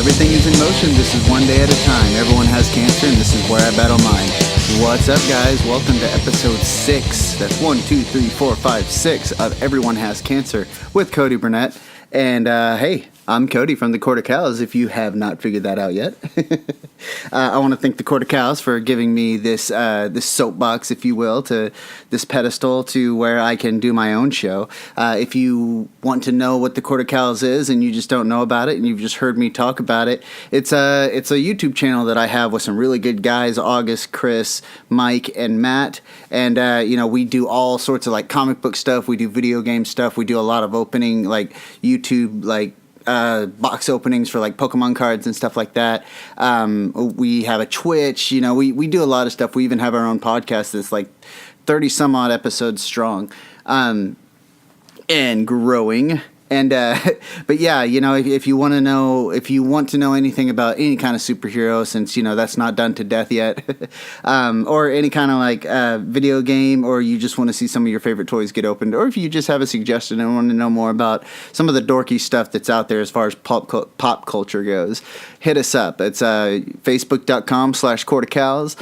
Everything is in motion. This is one day at a time. Everyone has cancer, and this is where I battle mine. What's up, guys? Welcome to episode 6. That's 1, 2, 3, 4, 5, 6 of Everyone Has Cancer with Cody Burnett. And hey, I'm Cody from the Court of Cows, if you have not figured that out yet. I want to thank the Court of Cows for giving me this soapbox, if you will, to this pedestal to where I can do my own show. If you want to know what the Court of Cows is and you just don't know about it and you've just heard me talk about it, it's a YouTube channel that I have with some really good guys, August, Chris, Mike, and Matt. And, we do all sorts of like comic book stuff. We do video game stuff. We do a lot of opening, like YouTube, like, box openings for like Pokemon cards and stuff like that. We have a Twitch, we do a lot of stuff. We even have our own podcast that's like 30 some odd episodes strong, and growing. And, but yeah, if you want to know anything about any kind of superhero, since, that's not done to death yet, or any kind of like, video game, or you just want to see some of your favorite toys get opened, or if you just have a suggestion and want to know more about some of the dorky stuff that's out there as far as pop culture goes, hit us up. It's, facebook.com/Court of Cows.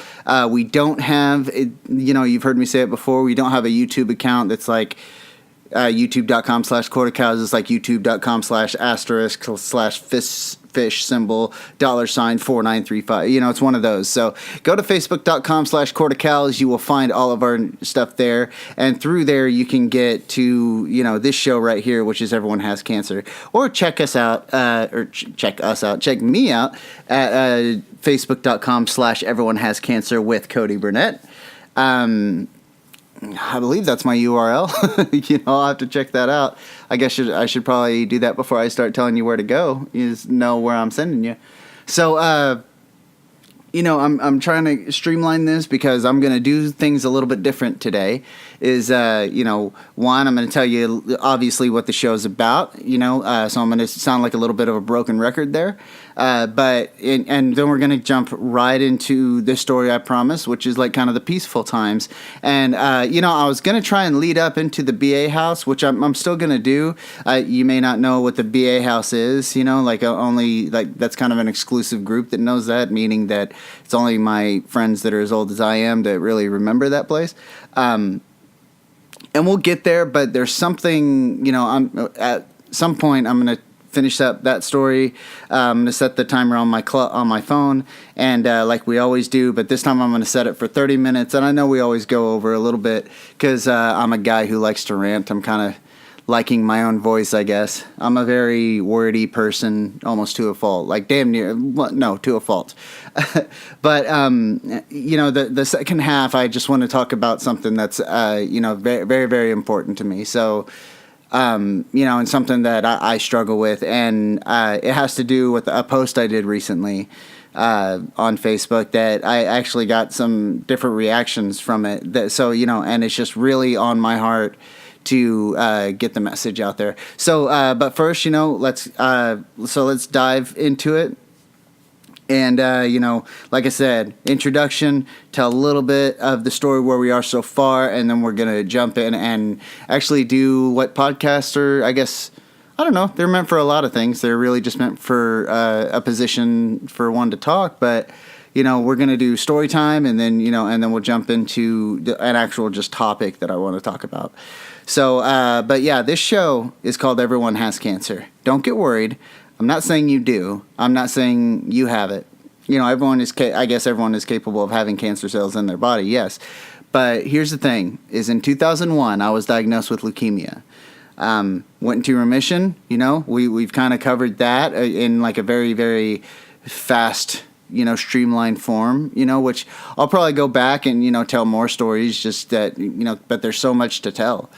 We don't have, you've heard me say it before, we don't have a YouTube account that's like, youtube.com/Court of Cows is like youtube.com/*/fish symbol $4935. It's one of those. So go to facebook.com/Court of Cows. You will find all of our stuff there. And through there, you can get to, this show right here, which is Everyone Has Cancer. Or check us out, check me out at facebook.com/Everyone Has Cancer with Cody Burnett. I believe that's my URL. I'll have to check that out. I guess I should probably do that before I start telling you where to go. You just know where I'm sending you. So, I'm trying to streamline this because I'm going to do things a little bit different today. One, I'm going to tell you obviously what the show's about, so I'm going to sound like a little bit of a broken record there. And then we're going to jump right into this story, I promise, which is like kind of the peaceful times. And, I was going to try and lead up into the BA house, which I'm still going to do. You may not know what the BA house is, only like that's kind of an exclusive group that knows that, meaning that it's only my friends that are as old as I am that really remember that place. And we'll get there, but there's something, at some point I'm going to finish up that story. I'm going to set the timer on my phone, and like we always do, but this time I'm going to set it for 30 minutes, and I know we always go over a little bit, because I'm a guy who likes to rant. I'm kind of liking my own voice, I guess. I'm a very wordy person, almost to a fault, like damn near, no, to a fault. But, the second half, I just want to talk about something that's, very, very, very important to me. So, and something that I struggle with, and it has to do with a post I did recently on Facebook that I actually got some different reactions from it. And it's just really on my heart to get the message out there. So, but first, let's dive into it. And, like I said, introduction, tell a little bit of the story where we are so far, and then we're going to jump in and actually do what podcasts are, I guess, I don't know, they're meant for a lot of things. They're really just meant for a position for one to talk, but, we're going to do story time, and then, and then we'll jump into an actual just topic that I want to talk about. So, but yeah, this show is called Everyone Has Cancer. Don't get worried. I'm not saying you do. I'm not saying you have it. Everyone is capable of having cancer cells in their body, yes. But here's the thing, is in 2001, I was diagnosed with leukemia. Went into remission, we've kind of covered that in like a very, very fast, streamlined form, which I'll probably go back and, tell more stories, just that, but there's so much to tell,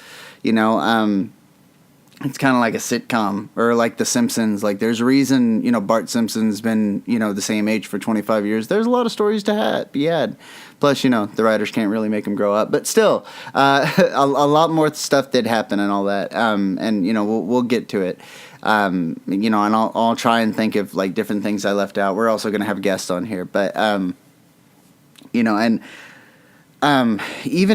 It's kind of like a sitcom, or like The Simpsons. Like, there's a reason, Bart Simpson's been, the same age for 25 years. There's a lot of stories to be had. Plus, the writers can't really make him grow up. But still, a lot more stuff did happen and all that. And, we'll get to it. And I'll try and think of, like, different things I left out. We're also going to have guests on here. But, even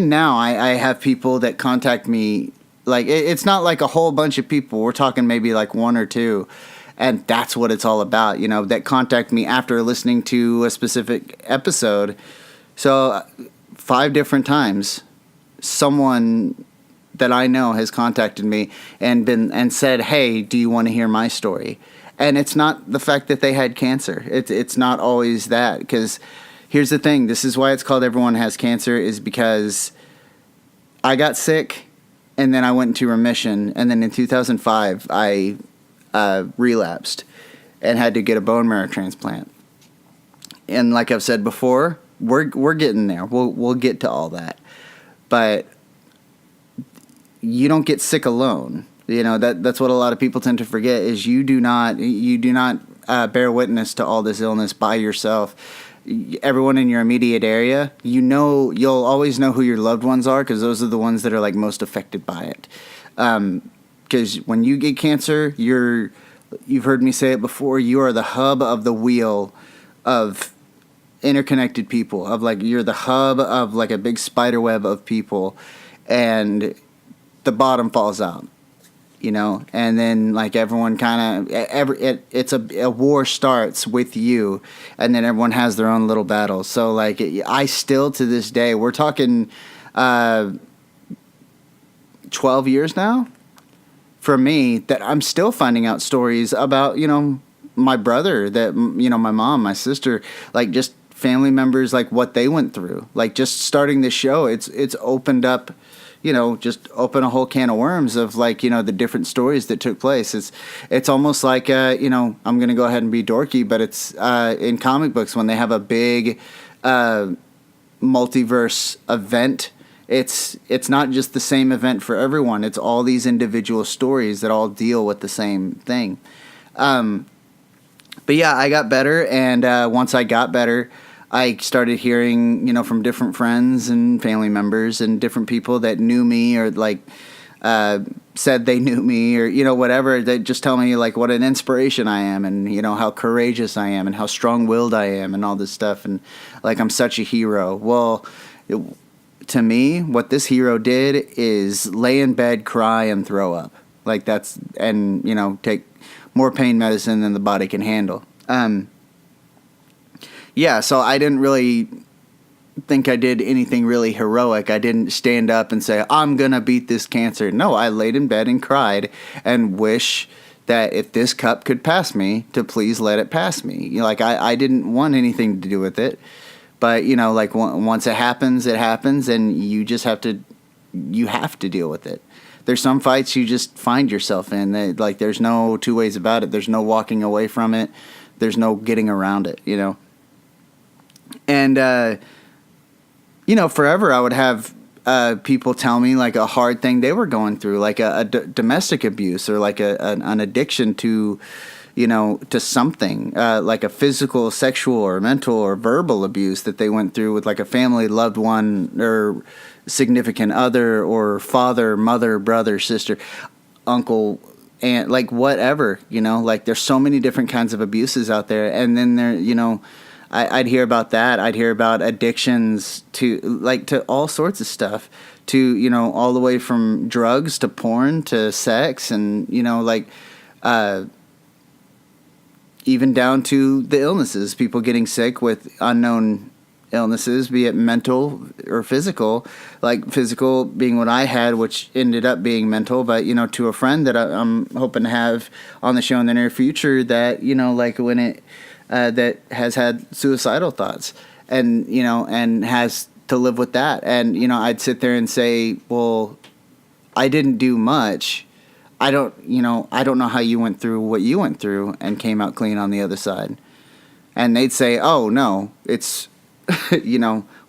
now, I have people that contact me. Like, it's not like a whole bunch of people. We're talking maybe like one or two. And that's what it's all about, that contact me after listening to a specific episode. So 5 different times, someone that I know has contacted me and said, "Hey, do you want to hear my story?" And it's not the fact that they had cancer. It's not always that, because here's the thing. This is why it's called Everyone Has Cancer, is because I got sick and then I went into remission. And then in 2005, I relapsed and had to get a bone marrow transplant. And like I've said before, we're getting there. We'll get to all that. But you don't get sick alone. That's what a lot of people tend to forget, is you do not bear witness to all this illness by yourself. Everyone in your immediate area, you'll always know who your loved ones are, because those are the ones that are like most affected by it. Because when you get cancer, you've heard me say it before, you are the hub of the wheel of interconnected people, of like, you're the hub of like a big spider web of people, and the bottom falls out, and then like everyone kind of, it's a war starts with you, and then everyone has their own little battles. So like, I still to this day, we're talking 12 years now for me, that I'm still finding out stories about, my brother, that, my mom, my sister, like just family members, like what they went through. Like just starting this show, it's opened up, just open a whole can of worms of like, the different stories that took place. It's almost like, I'm going to go ahead and be dorky, but it's in comic books when they have a big multiverse event. It's not just the same event for everyone. It's all these individual stories that all deal with the same thing. But yeah, I got better, and once I got better, I started hearing, from different friends and family members and different people that knew me, or like said they knew me, or whatever. They just tell me like what an inspiration I am, and how courageous I am, and how strong-willed I am, and all this stuff, and like I'm such a hero. Well, to me, what this hero did is lay in bed, cry, and throw up. Like that's, and take more pain medicine than the body can handle. Yeah, so I didn't really think I did anything really heroic. I didn't stand up and say, I'm going to beat this cancer. No, I laid in bed and cried and wish that if this cup could pass me, to please let it pass me. Like I didn't want anything to do with it. But, like once it happens, and you just have to deal with it. There's some fights you just find yourself in. Like there's no two ways about it. There's no walking away from it. There's no getting around it, And, forever I would have people tell me like a hard thing they were going through, like a domestic abuse, or like an addiction to, to something, like a physical, sexual, or mental, or verbal abuse that they went through with like a family, loved one, or significant other, or father, mother, brother, sister, uncle, aunt, like whatever, like there's so many different kinds of abuses out there. And then there, I'd hear about that. I'd hear about addictions to all sorts of stuff, to, all the way from drugs to porn to sex, and, even down to the illnesses, people getting sick with unknown illnesses, be it mental or physical, like physical being what I had, which ended up being mental, but, to a friend that I'm hoping to have on the show in the near future, that, like when it, that has had suicidal thoughts, and, and has to live with that. And, I'd sit there and say, well, I didn't do much. I don't know how you went through what you went through and came out clean on the other side. And they'd say, oh no, it's,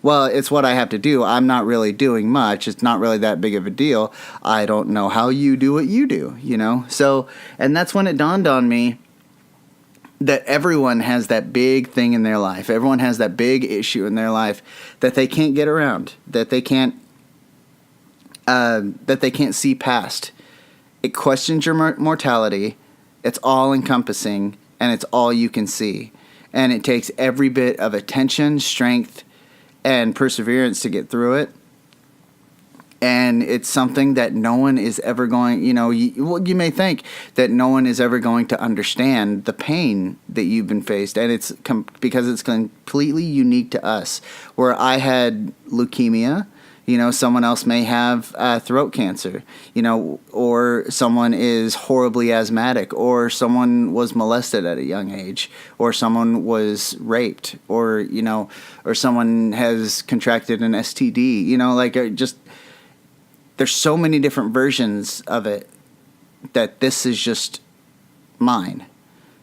well, it's what I have to do. I'm not really doing much. It's not really that big of a deal. I don't know how you do what you do, So, and that's when it dawned on me that everyone has that big thing in their life. Everyone has that big issue in their life that they can't get around, that they can't see past. It questions your mortality. It's all encompassing, and it's all you can see. And it takes every bit of attention, strength, and perseverance to get through it. And it's something that no one is ever going, you may think that no one is ever going to understand the pain that you've been faced. And it's because it's completely unique to us. Where I had leukemia, someone else may have throat cancer, or someone is horribly asthmatic, or someone was molested at a young age, or someone was raped, or someone has contracted an STD, there's so many different versions of it that this is just mine.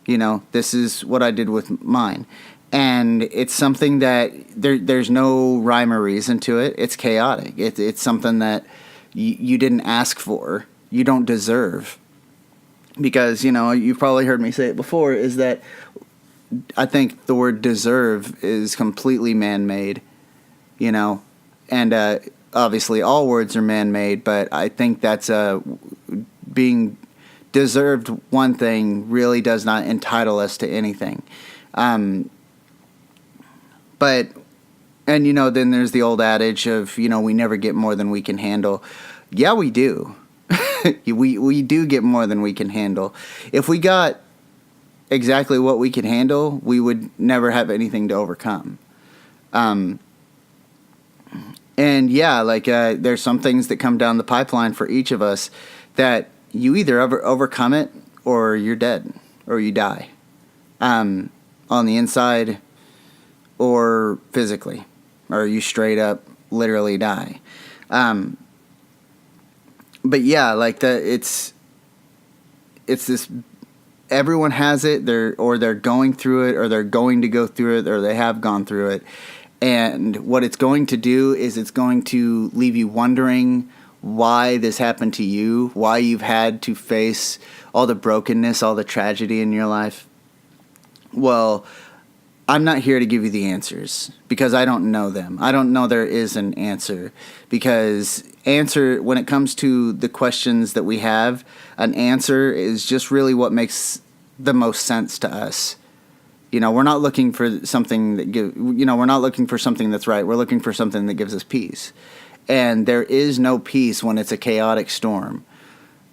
This is what I did with mine. And it's something that there's no rhyme or reason to it. It's chaotic. It's something that you didn't ask for. You don't deserve. Because, you've probably heard me say it before, is that I think the word deserve is completely man-made, and obviously all words are man-made, but I think that's being deserved one thing really does not entitle us to anything. Then there's the old adage of, we never get more than we can handle. Yeah, we do. we do get more than we can handle. If we got exactly what we can handle, we would never have anything to overcome. There's some things that come down the pipeline for each of us that you either overcome it or you're dead or you die, on the inside or physically, or you straight up literally die. It's this. Everyone has it. They're going through it, or they're going to go through it, or they have gone through it. And what it's going to do is it's going to leave you wondering why this happened to you, why you've had to face all the brokenness, all the tragedy in your life. Well, I'm not here to give you the answers because I don't know them. I don't know there is an answer, because when it comes to the questions that we have, an answer is just really what makes the most sense to us. We're not looking for something we're not looking for something that's right. We're looking for something that gives us peace. And there is no peace when it's a chaotic storm.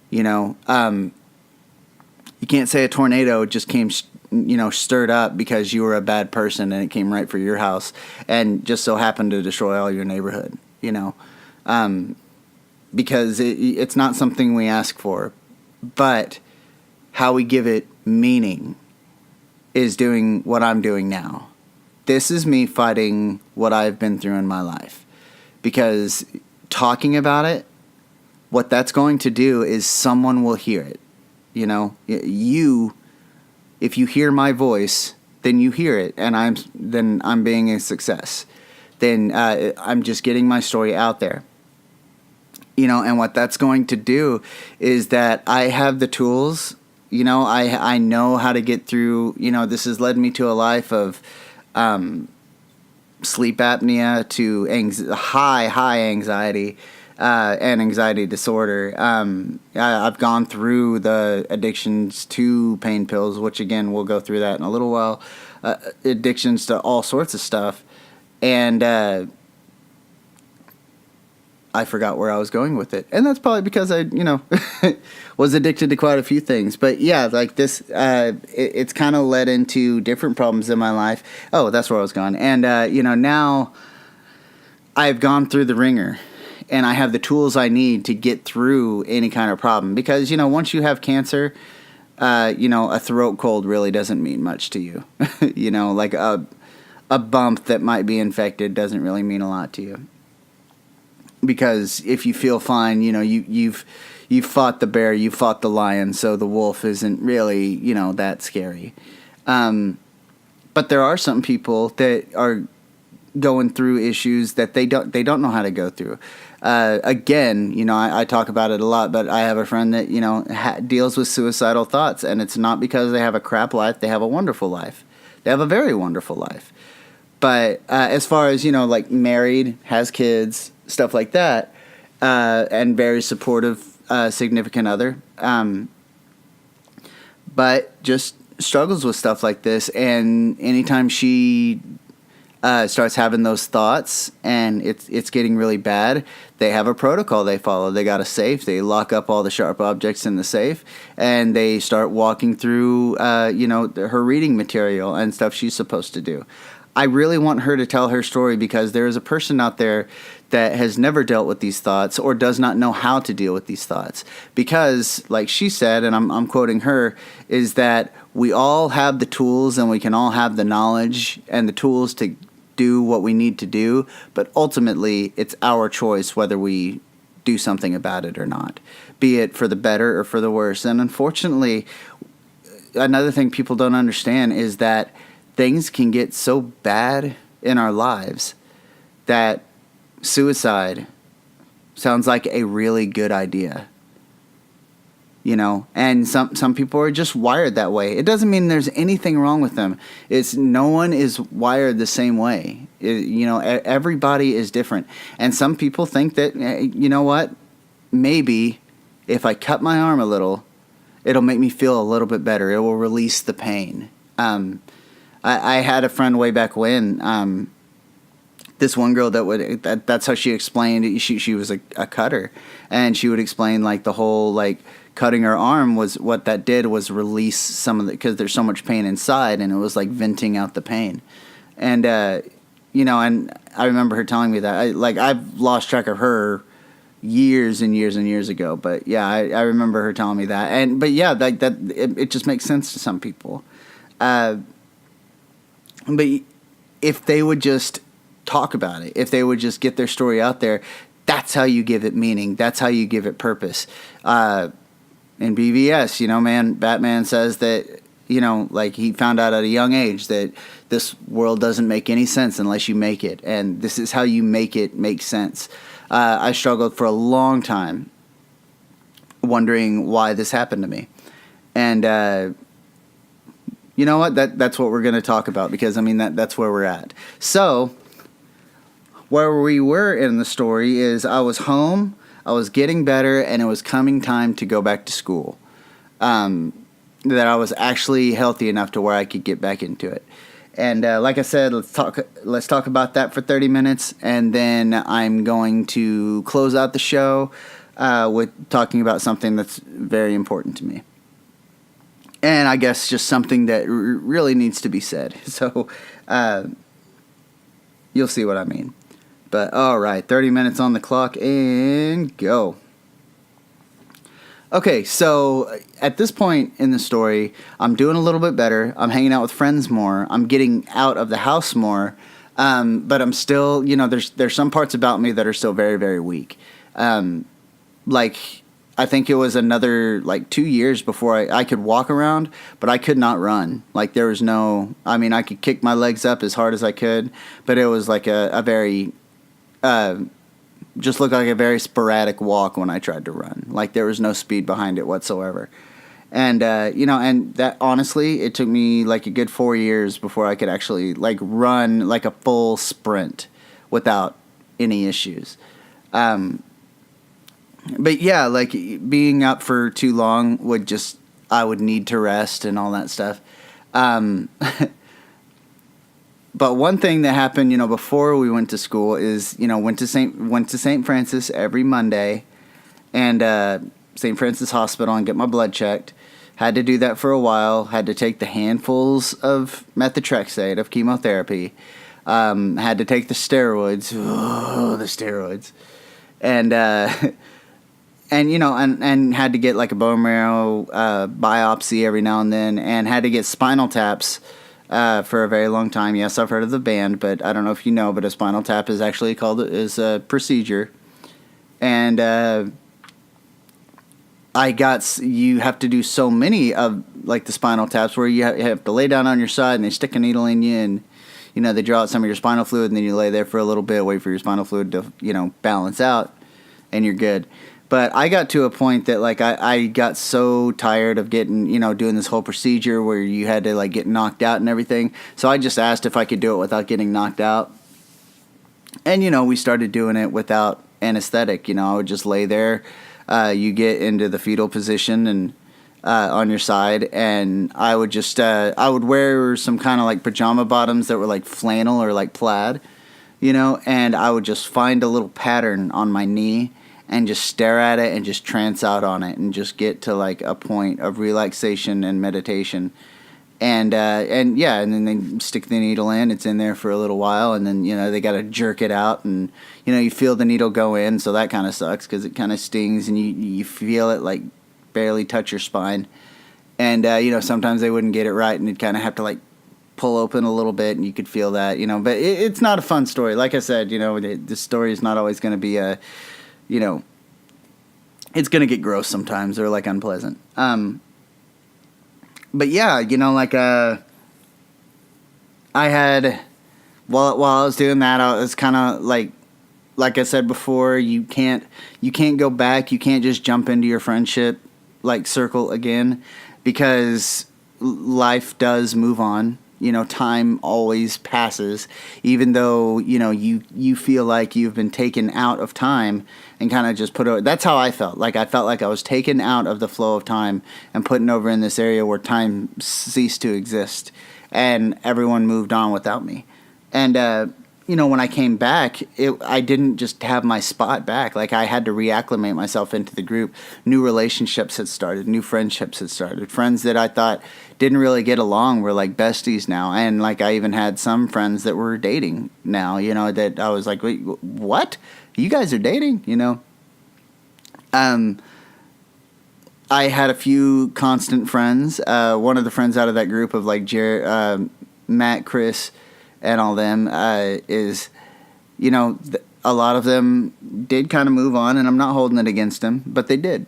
You can't say a tornado just came, stirred up because you were a bad person and it came right for your house and just so happened to destroy all your neighborhood, because it's not something we ask for. But how we give it meaning is doing what I'm doing now. This is me fighting what I've been through in my life. Because talking about it, what that's going to do is someone will hear it. If you hear my voice, then you hear it, and I'm being a success. Then I'm just getting my story out there. And what that's going to do is that I have the tools. I know how to get through. This has led me to a life of sleep apnea, to high anxiety, and anxiety disorder. I've gone through the addictions to pain pills, which again, we'll go through that in a little while. Addictions to all sorts of stuff. And I forgot where I was going with it. And that's probably because I, was addicted to quite a few things. But yeah, like this, it's kind of led into different problems in my life. Oh, that's where I was going. And, now I've gone through the ringer and I have the tools I need to get through any kind of problem. Because, once you have cancer, a throat cold really doesn't mean much to you. Like a bump that might be infected doesn't really mean a lot to you. Because if you feel fine, you've fought the bear, you've fought the lion, so the wolf isn't really, that scary. But there are some people that are going through issues that they don't know how to go through. Again, I talk about it a lot, but I have a friend that, deals with suicidal thoughts, and it's not because they have a crap life, they have a wonderful life. They have a very wonderful life. But as far as, like married, has kids, stuff like that, and very supportive significant other, but just struggles with stuff like this. And anytime she starts having those thoughts and it's getting really bad, they have a protocol they follow. They got a safe. They lock up all the sharp objects in the safe, and they start walking through, her reading material and stuff she's supposed to do. I really want her to tell her story because there is a person out there that has never dealt with these thoughts or does not know how to deal with these thoughts. Because, like she said, and I'm quoting her, is that we all have the tools and we can all have the knowledge and the tools to do what we need to do, but ultimately it's our choice whether we do something about it or not, be it for the better or for the worse. And unfortunately, another thing people don't understand is that things can get so bad in our lives that suicide sounds like a really good idea. And some people are just wired that way. It doesn't mean there's anything wrong with them. It's no one is wired the same way. Everybody is different. And some people think that, you know what, maybe if I cut my arm a little, it'll make me feel a little bit better. It will release the pain. I had a friend way back when, this one girl that's how she explained it. She was a cutter, and she would explain like the whole cutting her arm was what that did was release some of the, because there's so much pain inside, and it was like venting out the pain. And and I remember her telling me that. I've lost track of her years and years and years ago, but yeah, I remember her telling me that. But yeah, it just makes sense to some people. But if they would just talk about it, if they would just get their story out there, that's how you give it meaning. That's how you give it purpose. In BVS, Batman says that, he found out at a young age that this world doesn't make any sense unless you make it. And this is how you make it make sense. I struggled for a long time wondering why this happened to me. And, you know what? That's what we're going to talk about because, that's where we're at. So, where we were in the story is I was home, I was getting better, and it was coming time to go back to school. That I was actually healthy enough to where I could get back into it. And like I said, let's talk about that for 30 minutes, and then I'm going to close out the show with talking about something that's very important to me. And I guess just something that really needs to be said. So you'll see what I mean. But all right, 30 minutes on the clock and go. Okay, so at this point in the story, I'm doing a little bit better. I'm hanging out with friends more. I'm getting out of the house more. But I'm still, there's some parts about me that are still very, very weak. I think it was another 2 years before I could walk around, but I could not run. There was no, I could kick my legs up as hard as I could, but it was like a very, just looked like a very sporadic walk when I tried to run. There was no speed behind it whatsoever. And, and that honestly, it took me a good 4 years before I could actually run a full sprint without any issues. But yeah, being up for too long I would need to rest and all that stuff. But one thing that happened, before we went to school is, went to St. Francis every Monday, and St. Francis Hospital and get my blood checked. Had to do that for a while. Had to take the handfuls of methotrexate of chemotherapy. Had to take the steroids. Oh, the steroids, and and had to get a bone marrow biopsy every now and then, and had to get spinal taps. For a very long time. Yes, I've heard of the band, but I don't know if you know, but a spinal tap is actually called a procedure. And you have to do so many of the spinal taps where you have to lay down on your side and they stick a needle in you and, they draw out some of your spinal fluid and then you lay there for a little bit, wait for your spinal fluid to, balance out and you're good. But I got to a point that I got so tired of getting, doing this whole procedure where you had to get knocked out and everything. So I just asked if I could do it without getting knocked out. And, we started doing it without anesthetic. I would just lay there. You get into the fetal position and on your side, and I would just I would wear some kind of like pajama bottoms that were like flannel or like plaid, and I would just find a little pattern on my knee and just stare at it and just trance out on it and just get to like a point of relaxation and meditation. And yeah, and then they stick the needle in. It's in there for a little while, and then they got to jerk it out, and you feel the needle go in, so that kind of sucks because it kind of stings, and you feel it like barely touch your spine, and sometimes they wouldn't get it right, and you'd kind of have to like pull open a little bit, and you could feel that, but it's not a fun story. Like I said, this story is not always going to be a, it's going to get gross sometimes or like unpleasant. But yeah, I had, while I was doing that, I was kind of like I said before, you can't go back. You can't just jump into your friendship like circle again, because life does move on. Time always passes, even though you feel like you've been taken out of time and kind of just put over. That's how I felt. Like I felt like I was taken out of the flow of time and put over in this area where time ceased to exist, and everyone moved on without me. And when I came back, I didn't just have my spot back. Like I had to reacclimate myself into the group. New relationships had started. New friendships had started. Friends that I thought didn't really get along were like besties now. And like I even had some friends that were dating now, that I was like, wait, what? You guys are dating? I had a few constant friends. One of the friends out of that group of like Jared, Matt, Chris, and all them is, a lot of them did kind of move on, and I'm not holding it against them, but they did,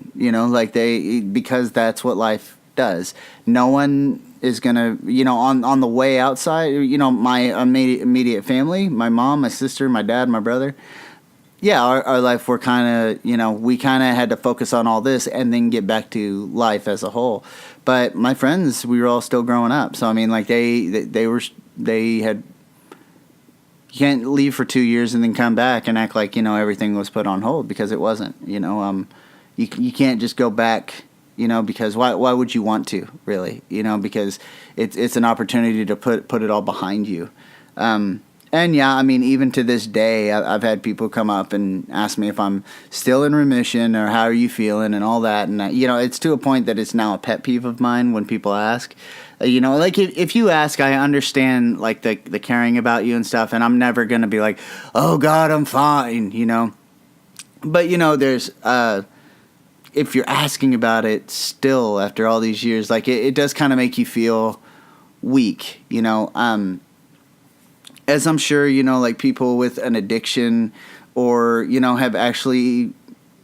because that's what life does. No one is gonna, on the way outside, my immediate family, my mom, my sister, my dad, my brother. Yeah, our life, we're kind of, we kind of had to focus on all this and then get back to life as a whole. But my friends, we were all still growing up, so I mean, like they had. You can't leave for 2 years and then come back and act like everything was put on hold, because it wasn't. You can't just go back. Because why would you want to, really? Because it's an opportunity to put it all behind you. And yeah, I mean, even to this day, I've had people come up and ask me if I'm still in remission or how are you feeling and all that. And it's to a point that it's now a pet peeve of mine when people ask. Like if you ask, I understand like the caring about you and stuff, and I'm never gonna be like, oh God, I'm fine, But there's if you're asking about it still after all these years, like it does kind of make you feel weak, as I'm sure like people with an addiction or have actually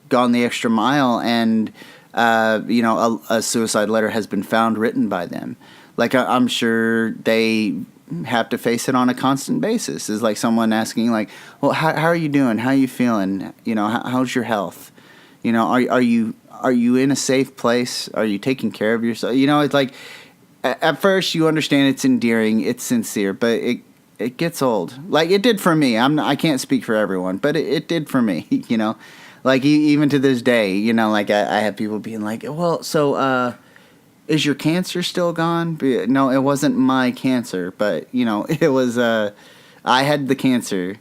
gone the extra mile, and a suicide letter has been found written by them. Like I'm sure they have to face it on a constant basis. Is like someone asking, like, "Well, how are you doing? How are you feeling? How's your health? Are you in a safe place? Are you taking care of yourself?" It's like at first you understand it's endearing, it's sincere, but it gets old. Like it did for me. I can't speak for everyone, but it did for me. Like even to this day, like I have people being like, "Well, so." Is your cancer still gone? No, it wasn't my cancer, but, it was, I had the cancer,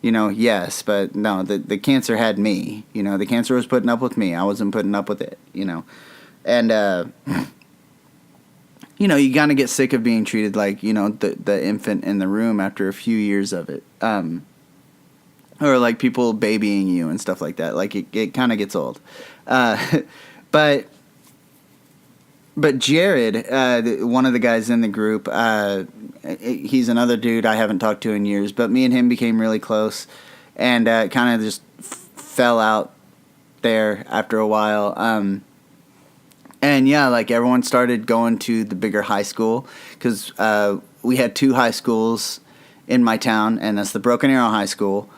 yes, but no, the cancer had me, the cancer was putting up with me. I wasn't putting up with it, and, you kind of get sick of being treated like, the infant in the room after a few years of it, or like people babying you and stuff like that. Like it kind of gets old, But Jared, one of the guys in the group, he's another dude I haven't talked to in years, but me and him became really close, and kind of just fell out there after a while. And yeah, like everyone started going to the bigger high school, because we had two high schools in my town, and that's the Broken Arrow High School,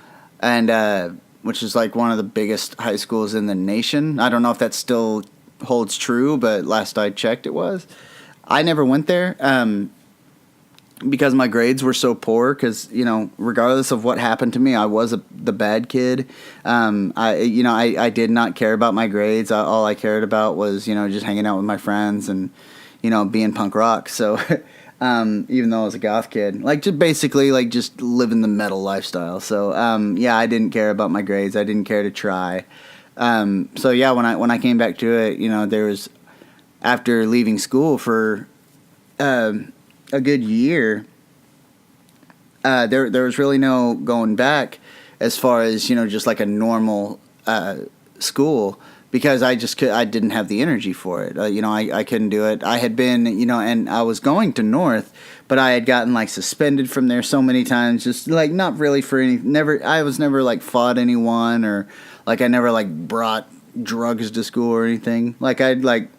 and which is like one of the biggest high schools in the nation. I don't know if that's still holds true, but last I checked it was. I never went there, because my grades were so poor, because regardless of what happened to me, I was the bad kid. I did not care about my grades. All I cared about was just hanging out with my friends and being punk rock. So even though I was a goth kid, like just basically like just living the metal lifestyle. So I didn't care about my grades. I didn't care to try. So yeah, when I came back to it, there was, after leaving school for a good year, there was really no going back as far as just like a normal school, because I didn't have the energy for it. I couldn't do it. I had been and I was going to North, but I had gotten like suspended from there so many times, just like not really for any. I was never like fought anyone, or like I never like brought drugs to school or anything. Like I'd like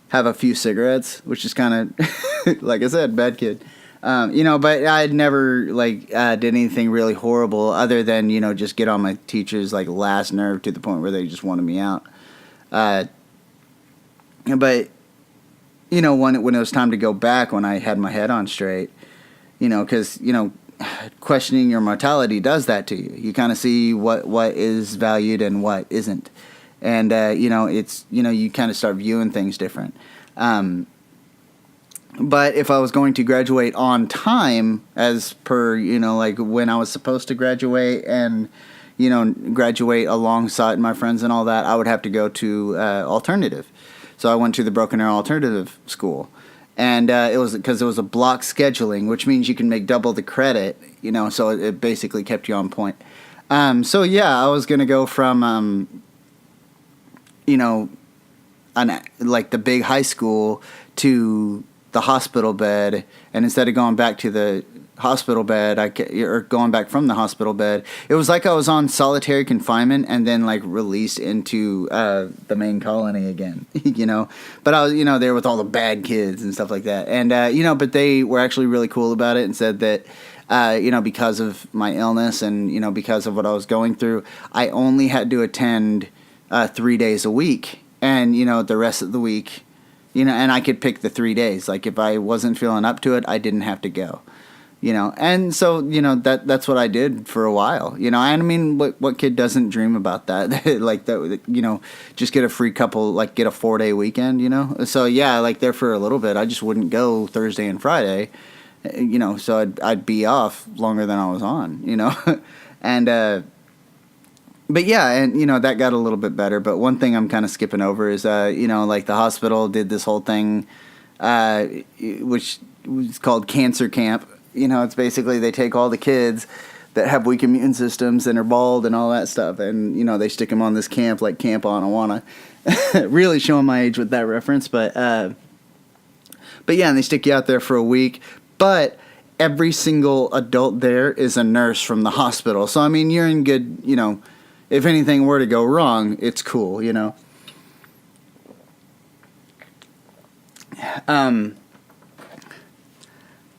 have a few cigarettes, which is kind of like I said, bad kid. But I'd never like did anything really horrible, other than just get on my teachers' like last nerve, to the point where they just wanted me out. But when it was time to go back, when I had my head on straight, because questioning your mortality does that to you. You kind of see what is valued and what isn't, and it's you kind of start viewing things different. But if I was going to graduate on time, as per, like when I was supposed to graduate, and, graduate alongside my friends and all that, I would have to go to alternative. So I went to the Broken Arrow Alternative School. And it was because it was a block scheduling, which means you can make double the credit, so it basically kept you on point. I was going to go from, like the big high school to the hospital bed, and instead of going back to the hospital bed, or going back from the hospital bed, it was like I was on solitary confinement and then like released into the main colony again, But I was, there with all the bad kids and stuff like that, and but they were actually really cool about it and said that, because of my illness and because of what I was going through, I only had to attend 3 days a week, and the rest of the week. And I could pick the 3 days. Like, if I wasn't feeling up to it, I didn't have to go. And so, that's what I did for a while. And I mean, what kid doesn't dream about that? Like, that, just get a free couple, like, get a 4-day weekend, So, yeah, like, there for a little bit, I just wouldn't go Thursday and Friday, so I'd be off longer than I was on, And, but yeah, and that got a little bit better. But one thing I'm kind of skipping over is, like the hospital did this whole thing, which was called cancer camp. It's basically they take all the kids that have weak immune systems and are bald and all that stuff, and they stick them on this camp, like Camp Anawana. Really showing my age with that reference, but yeah, and they stick you out there for a week, but every single adult there is a nurse from the hospital. So I mean, you're in good, if anything were to go wrong, it's cool,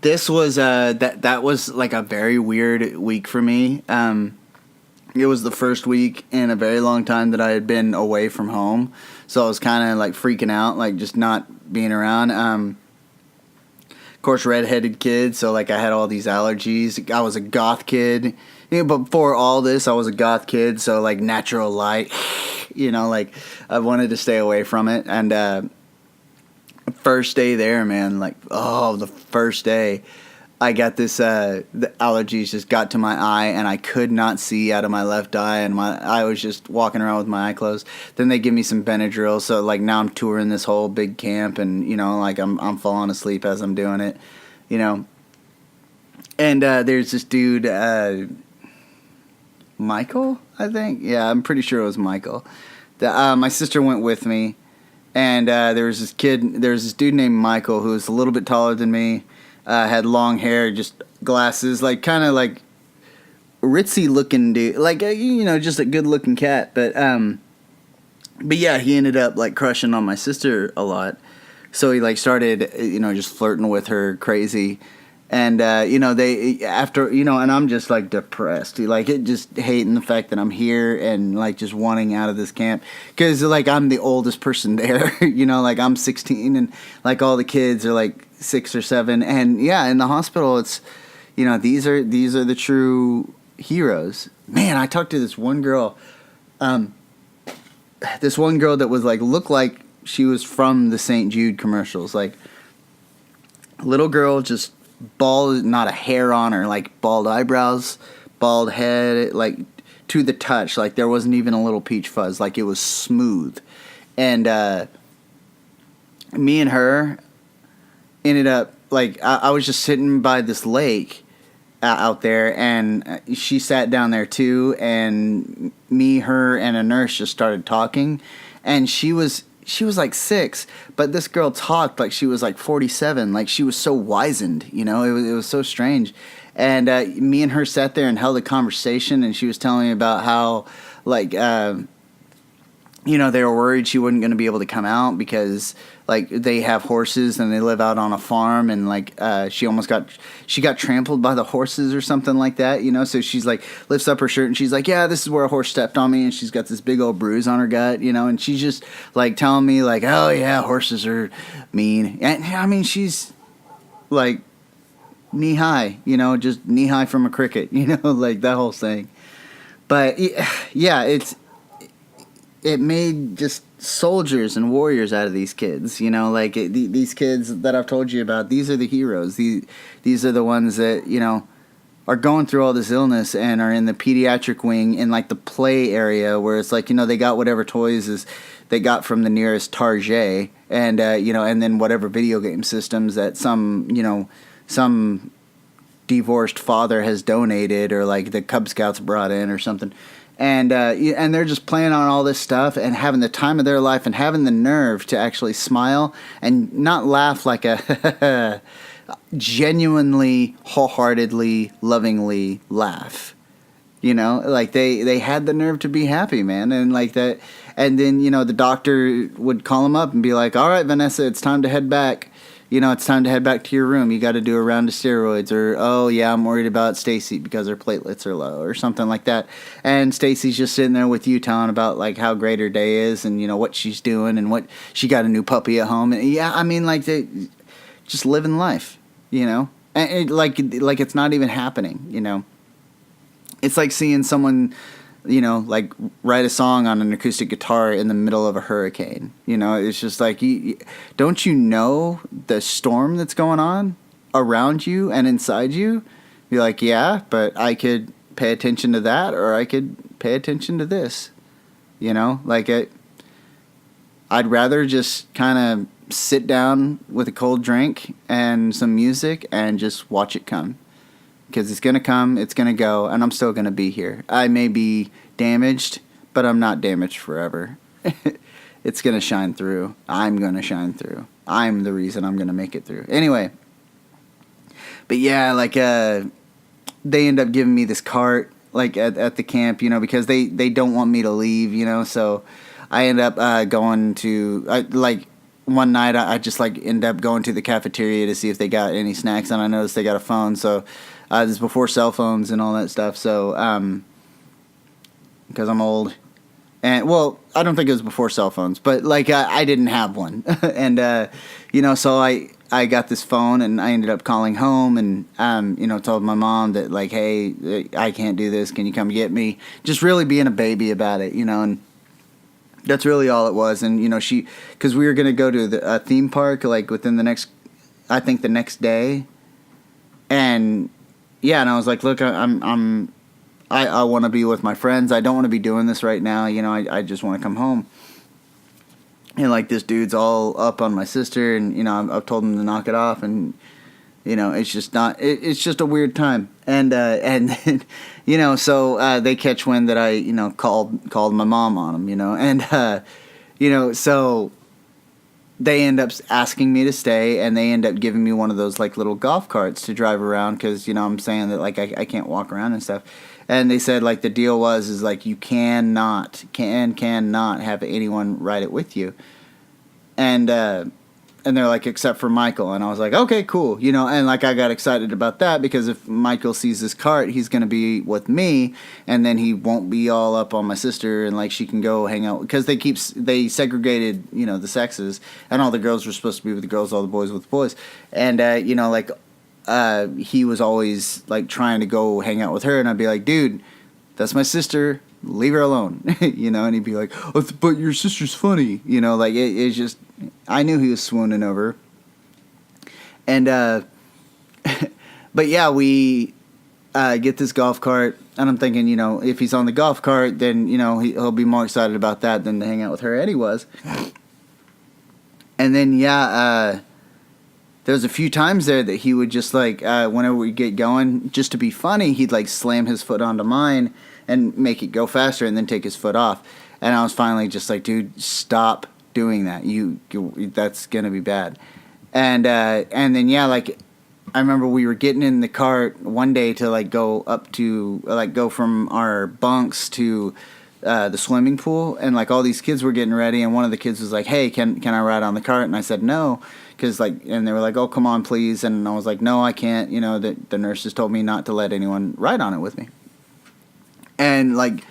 This was that was like a very weird week for me. It was the first week in a very long time that I had been away from home, so I was kind of like freaking out, like just not being around. Of course, redheaded kid, so like I had all these allergies. I was a goth kid. But before all this, I was a goth kid, so like natural light, like I wanted to stay away from it. And first day there, man, like, the first day, I got this, the allergies just got to my eye, and I could not see out of my left eye, and I was just walking around with my eye closed. Then they give me some Benadryl, so like now I'm touring this whole big camp, and like I'm falling asleep as I'm doing it, And there's this dude, Michael, I think. Yeah, I'm pretty sure it was Michael. My sister went with me, and there was this dude named Michael who was a little bit taller than me, had long hair, just glasses, like kind of like ritzy looking dude, like just a good looking cat. But yeah, he ended up like crushing on my sister a lot, so he like started just flirting with her crazy. And they after and I'm just like depressed, like it just hating the fact that I'm here and like just wanting out of this camp because like I'm the oldest person there. Like I'm 16 and like all the kids are like 6 or 7, and yeah, in the hospital it's these are the true heroes. Man, I talked to this one girl that was like looked like she was from the St. Jude commercials, like little girl, just bald, not a hair on her, like bald eyebrows, bald head, like to the touch, like there wasn't even a little peach fuzz, like it was smooth. And me and her ended up like I was just sitting by this lake out there, and she sat down there too, and me, her, and a nurse just started talking, and she was like 6, but this girl talked like she was like 47, like she was so wizened, it was so strange. And me and her sat there and held a conversation, and she was telling me about how like they were worried she wasn't going to be able to come out because like they have horses and they live out on a farm, and like she got trampled by the horses or something like that, so she's like lifts up her shirt and she's like, yeah, this is where a horse stepped on me, and she's got this big old bruise on her gut, and she's just like telling me like, oh yeah, horses are mean. And I mean, she's like knee high, just knee high from a cricket, like that whole thing. But yeah, it made just soldiers and warriors out of these kids, like these kids that I've told you about. These are the heroes. These are the ones that are going through all this illness and are in the pediatric wing in like the play area where it's like they got whatever toys is they got from the nearest Target, and and then whatever video game systems that some divorced father has donated, or like the Cub Scouts brought in or something. And they're just playing on all this stuff and having the time of their life and having the nerve to actually smile and not laugh, like a genuinely, wholeheartedly, lovingly laugh. Like they had the nerve to be happy, man, and like that. And then the doctor would call them up and be like, "All right, Vanessa, it's time to head back. It's time to head back to your room. You got to do a round of steroids," or, "Oh yeah, I'm worried about Stacy because her platelets are low," or something like that. And Stacy's just sitting there with you telling about like how great her day is, and what she's doing, and what she got a new puppy at home. And yeah, I mean, like they just living life, and like it's not even happening. It's like seeing someone like write a song on an acoustic guitar in the middle of a hurricane. It's just like, don't you know the storm that's going on around you and inside you? You're like, yeah, but I could pay attention to that, or I could pay attention to this. Like I'd rather just kind of sit down with a cold drink and some music and just watch it come. Because it's going to come, it's going to go, and I'm still going to be here. I may be damaged, but I'm not damaged forever. It's going to shine through. I'm going to shine through. I'm the reason I'm going to make it through. Anyway. But yeah, like, they end up giving me this cart, like, at the camp, because they don't want me to leave, so I end up going to, one night I just, like, end up going to the cafeteria to see if they got any snacks, and I noticed they got a phone, so... this is before cell phones and all that stuff, so, because I'm old. And, well, I don't think it was before cell phones, but, like, I didn't have one. And, so I got this phone, and I ended up calling home and, told my mom that, like, hey, I can't do this, can you come get me? Just really being a baby about it, and that's really all it was. And, because we were going to go to the theme park, like, within the next day. And... yeah, and I was like, look, I want to be with my friends. I don't want to be doing this right now. I just want to come home. And, like, this dude's all up on my sister, and, I've told him to knock it off, and, it's just not, it's just a weird time. And so they catch wind that I, called my mom on him, and, so... they end up asking me to stay, and they end up giving me one of those like little golf carts to drive around because I'm saying that like I can't walk around and stuff. And they said like the deal is like you cannot have anyone ride it with you. And and they're like, except for Michael. And I was like, okay, cool. You know, and like I got excited about that because if Michael sees this cart, he's going to be with me and then he won't be all up on my sister and like she can go hang out because they segregated, you know, the sexes and all the girls were supposed to be with the girls, all the boys with the boys. And, you know, like, he was always like trying to go hang out with her and I'd be like, dude, that's my sister. Leave her alone, you know, and he'd be like, oh, but your sister's funny, you know, like it's just, I knew he was swooning over. And, but yeah, we get this golf cart, and I'm thinking, you know, if he's on the golf cart, then, you know, he'll be more excited about that than to hang out with her, and he was. And then, yeah, there was a few times there that he would just, like, whenever we get going, just to be funny, he'd, like, slam his foot onto mine and make it go faster and then take his foot off. And I was finally just like, dude, stop doing that. You that's going to be bad. And then, yeah, like, I remember we were getting in the cart one day to, like, go up to, like, go from our bunks to the swimming pool. And, like, all these kids were getting ready. And one of the kids was like, hey, can I ride on the cart? And I said, no. Because, like, and they were like, oh, come on, please. And I was like, no, I can't. You know, the nurses told me not to let anyone ride on it with me. And, like,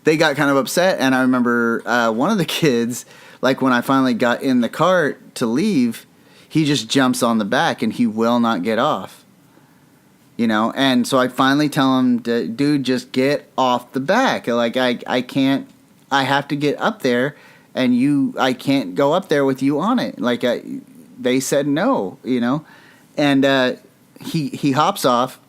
they got kind of upset. And I remember one of the kids, like, when I finally got in the cart to leave, he just jumps on the back and he will not get off. You know? And so I finally tell him, dude, just get off the back. Like, I can't, I have to get up there and I can't go up there with you on it. Like, they said no, you know? And he hops off.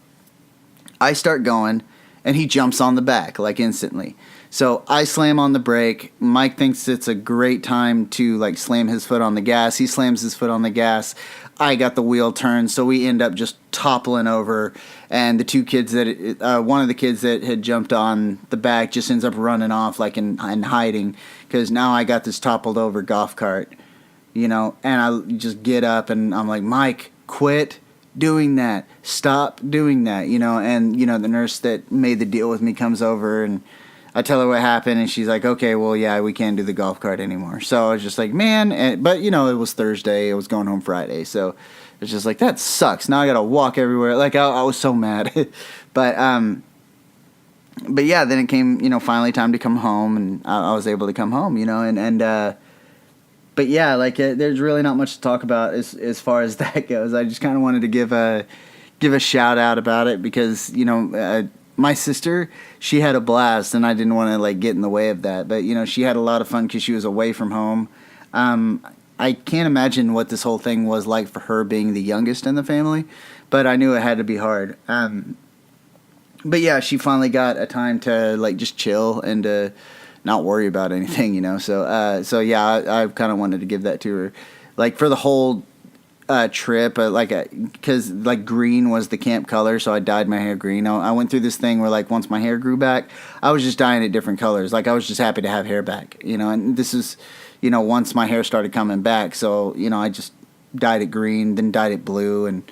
I start going. And he jumps on the back, like, instantly. So I slam on the brake. Mike thinks it's a great time to, like, slam his foot on the gas. He slams his foot on the gas. I got the wheel turned, so we end up just toppling over. And the two kids one of the kids that had jumped on the back just ends up running off, like, and hiding. Because now I got this toppled over golf cart, you know. And I just get up and I'm like, Mike, quit doing that. Stop doing that, you know. And, you know, the nurse that made the deal with me comes over and I tell her what happened and she's like, okay, well, yeah, we can't do the golf cart anymore. So I was just like, man, but, you know, it was Thursday. I was going home Friday. So it's just like, that sucks. Now I got to walk everywhere. Like, I was so mad. But yeah, then it came, you know, finally time to come home and I was able to come home, you know, but yeah, like, there's really not much to talk about as far as that goes. I just kind of wanted to give a shout out about it because, you know, my sister, she had a blast and I didn't want to, like, get in the way of that. But, you know, she had a lot of fun because she was away from home. I can't imagine what this whole thing was like for her being the youngest in the family, but I knew it had to be hard. But yeah, she finally got a time to, like, just chill and to not worry about anything, you know. So yeah, I kind of wanted to give that to her, like, for the whole trip, because, like, green was the camp color, so I dyed my hair green. I went through this thing where, like, once my hair grew back, I was just dyeing it different colors. Like, I was just happy to have hair back, you know. And this is, you know, once my hair started coming back, so, you know, I just dyed it green, then dyed it blue, and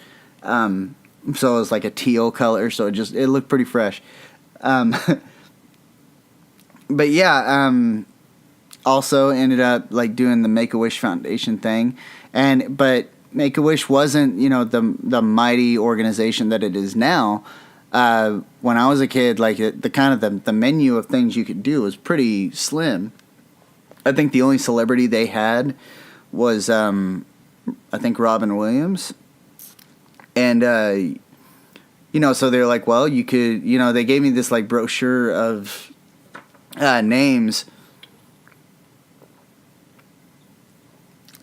so it was like a teal color, so it looked pretty fresh. But yeah, also ended up, like, doing the Make-A-Wish Foundation thing, but Make-A-Wish wasn't, you know, the mighty organization that it is now. When I was a kid, like, the menu of things you could do was pretty slim. I think the only celebrity they had was I think Robin Williams, and you know, so they're like, well, you could, you know, they gave me this, like, brochure of names.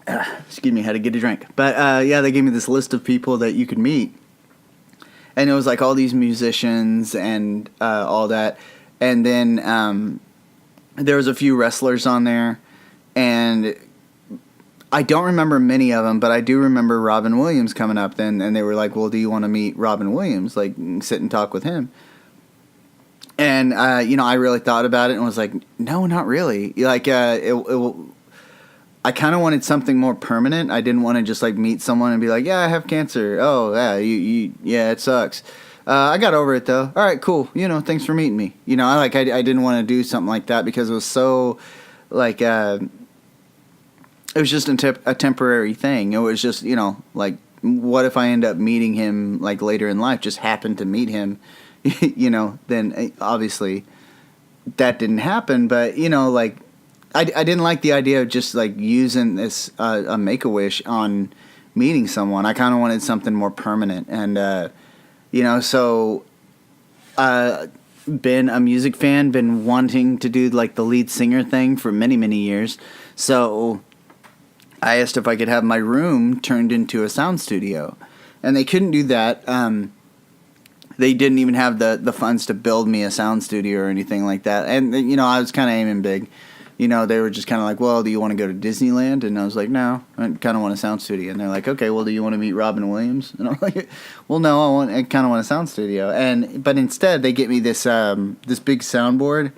Excuse me, had to get a drink. But yeah, they gave me this list of people that you could meet, and it was like all these musicians and all that. And then there was a few wrestlers on there, and I don't remember many of them, but I do remember Robin Williams coming up. Then, and they were like, "Well, do you want to meet Robin Williams? Like, sit and talk with him?" And you know, I really thought about it and was like, "No, not really." Like, I kind of wanted something more permanent. I didn't want to just, like, meet someone and be like, "Yeah, I have cancer. Oh, yeah, yeah, it sucks. I got over it though. All right, cool. You know, thanks for meeting me." You know, I didn't want to do something like that because it was so, like, it was just a temporary thing. It was just, you know, like, what if I end up meeting him like later in life? Just happened to meet him, you know? Then obviously that didn't happen. But you know, like, I didn't like the idea of just like using this a Make a Wish on meeting someone. I kind of wanted something more permanent, and you know, so been a music fan, been wanting to do like the lead singer thing for many years. So I asked if I could have my room turned into a sound studio, and they couldn't do that. They didn't even have the funds to build me a sound studio or anything like that. And you know, I was kind of aiming big. You know, they were just kind of like, well, do you want to go to Disneyland? And I was like, no, I kind of want a sound studio. And they're like, okay, well, do you want to meet Robin Williams? And I'm like, well, no, I kind of want a sound studio. But instead, they get me this this big soundboard,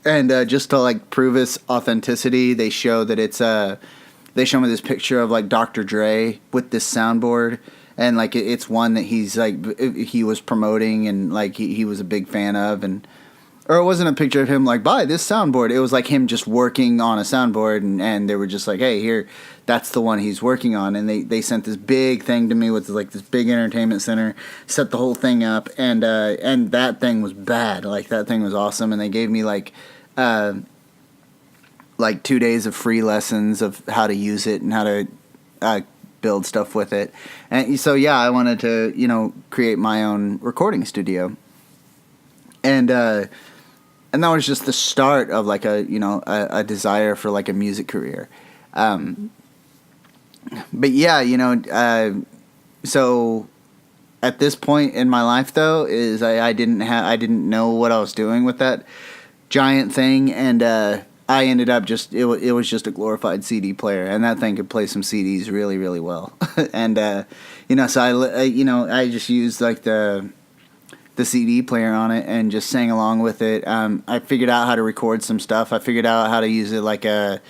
and just to like prove its authenticity, they show that it's they show me this picture of like Dr. Dre with this soundboard. And like it's one that he's like he was promoting, and like he was a big fan of. And or it wasn't a picture of him like, buy this soundboard. It was like him just working on a soundboard, and they were just like, hey, here, that's the one he's working on. And they sent this big thing to me with like this big entertainment center, set the whole thing up, and that thing was bad. Like, that thing was awesome. And they gave me like 2 days of free lessons of how to use it and how to build stuff with it. And so, yeah, I wanted to, you know, create my own recording studio. And that was just the start of like a desire for like a music career. But yeah, you know, so at this point in my life though, is I didn't know what I was doing with that giant thing, and I ended up just it was just a glorified CD player, and that thing could play some CDs really well. And you know, so I just used like the CD player on it and just sang along with it. I figured out how to record some stuff. I figured out how to use it like a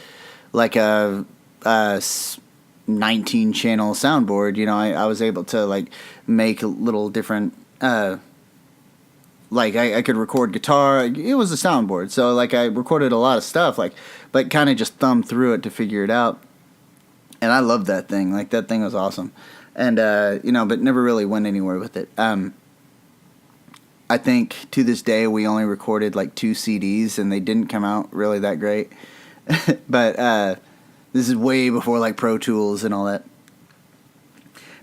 19 channel soundboard. You know, I was able to like make little different like I could record guitar. It was a soundboard, so like I recorded a lot of stuff, like, but kind of just thumbed through it to figure it out. And I loved that thing. Like, that thing was awesome. And you know, but never really went anywhere with it. I think to this day we only recorded like 2 CDs, and they didn't come out really that great. But this is way before like Pro Tools and all that.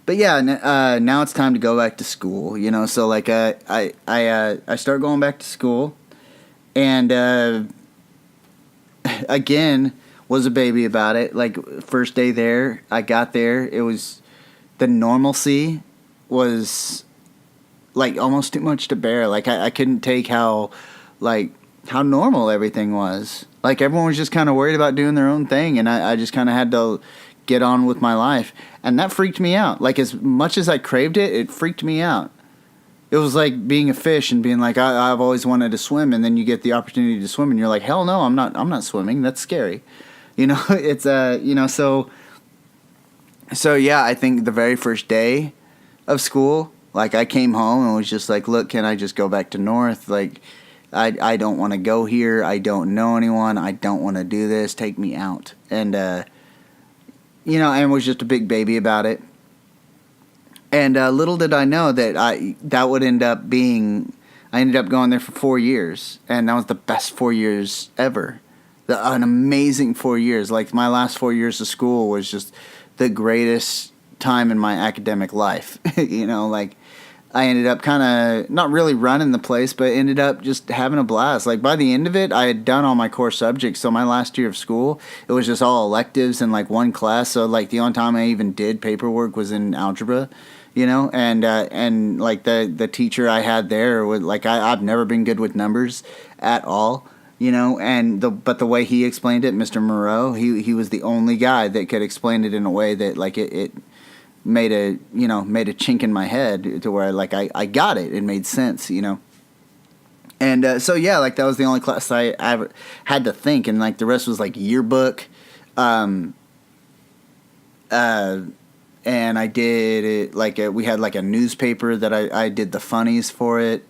But yeah, now it's time to go back to school. You know, so like I start going back to school, and again was a baby about it. Like, first day there, I got there, it was the normalcy was like almost too much to bear. Like, I couldn't take how normal everything was. Like, everyone was just kind of worried about doing their own thing, and I just kind of had to get on with my life. And that freaked me out. Like, as much as I craved it, it freaked me out. It was like being a fish and being like, I've always wanted to swim, and then you get the opportunity to swim, and you're like, hell no, I'm not swimming. That's scary. You know, it's you know, so yeah, I think the very first day of school, like, I came home and was just like, look, can I just go back to North? Like, I don't want to go here. I don't know anyone. I don't want to do this. Take me out. And you know, and was just a big baby about it. And little did I know that that would end up being, I ended up going there for 4 years, and that was the best 4 years ever. An amazing 4 years. Like, my last 4 years of school was just the greatest time in my academic life. You know, like, I ended up kind of not really running the place, but ended up just having a blast. Like, by the end of it, I had done all my core subjects. So my last year of school, it was just all electives and like one class. So like the only time I even did paperwork was in algebra, you know, and like the teacher I had there was like, I've never been good with numbers at all, you know, but the way he explained it, Mr. Moreau, he was the only guy that could explain it in a way that like it made a chink in my head to where like I got it. It made sense, you know. And so yeah, like, that was the only class I ever had to think, and like the rest was like yearbook, and I did it like we had like a newspaper that I did the funnies for it.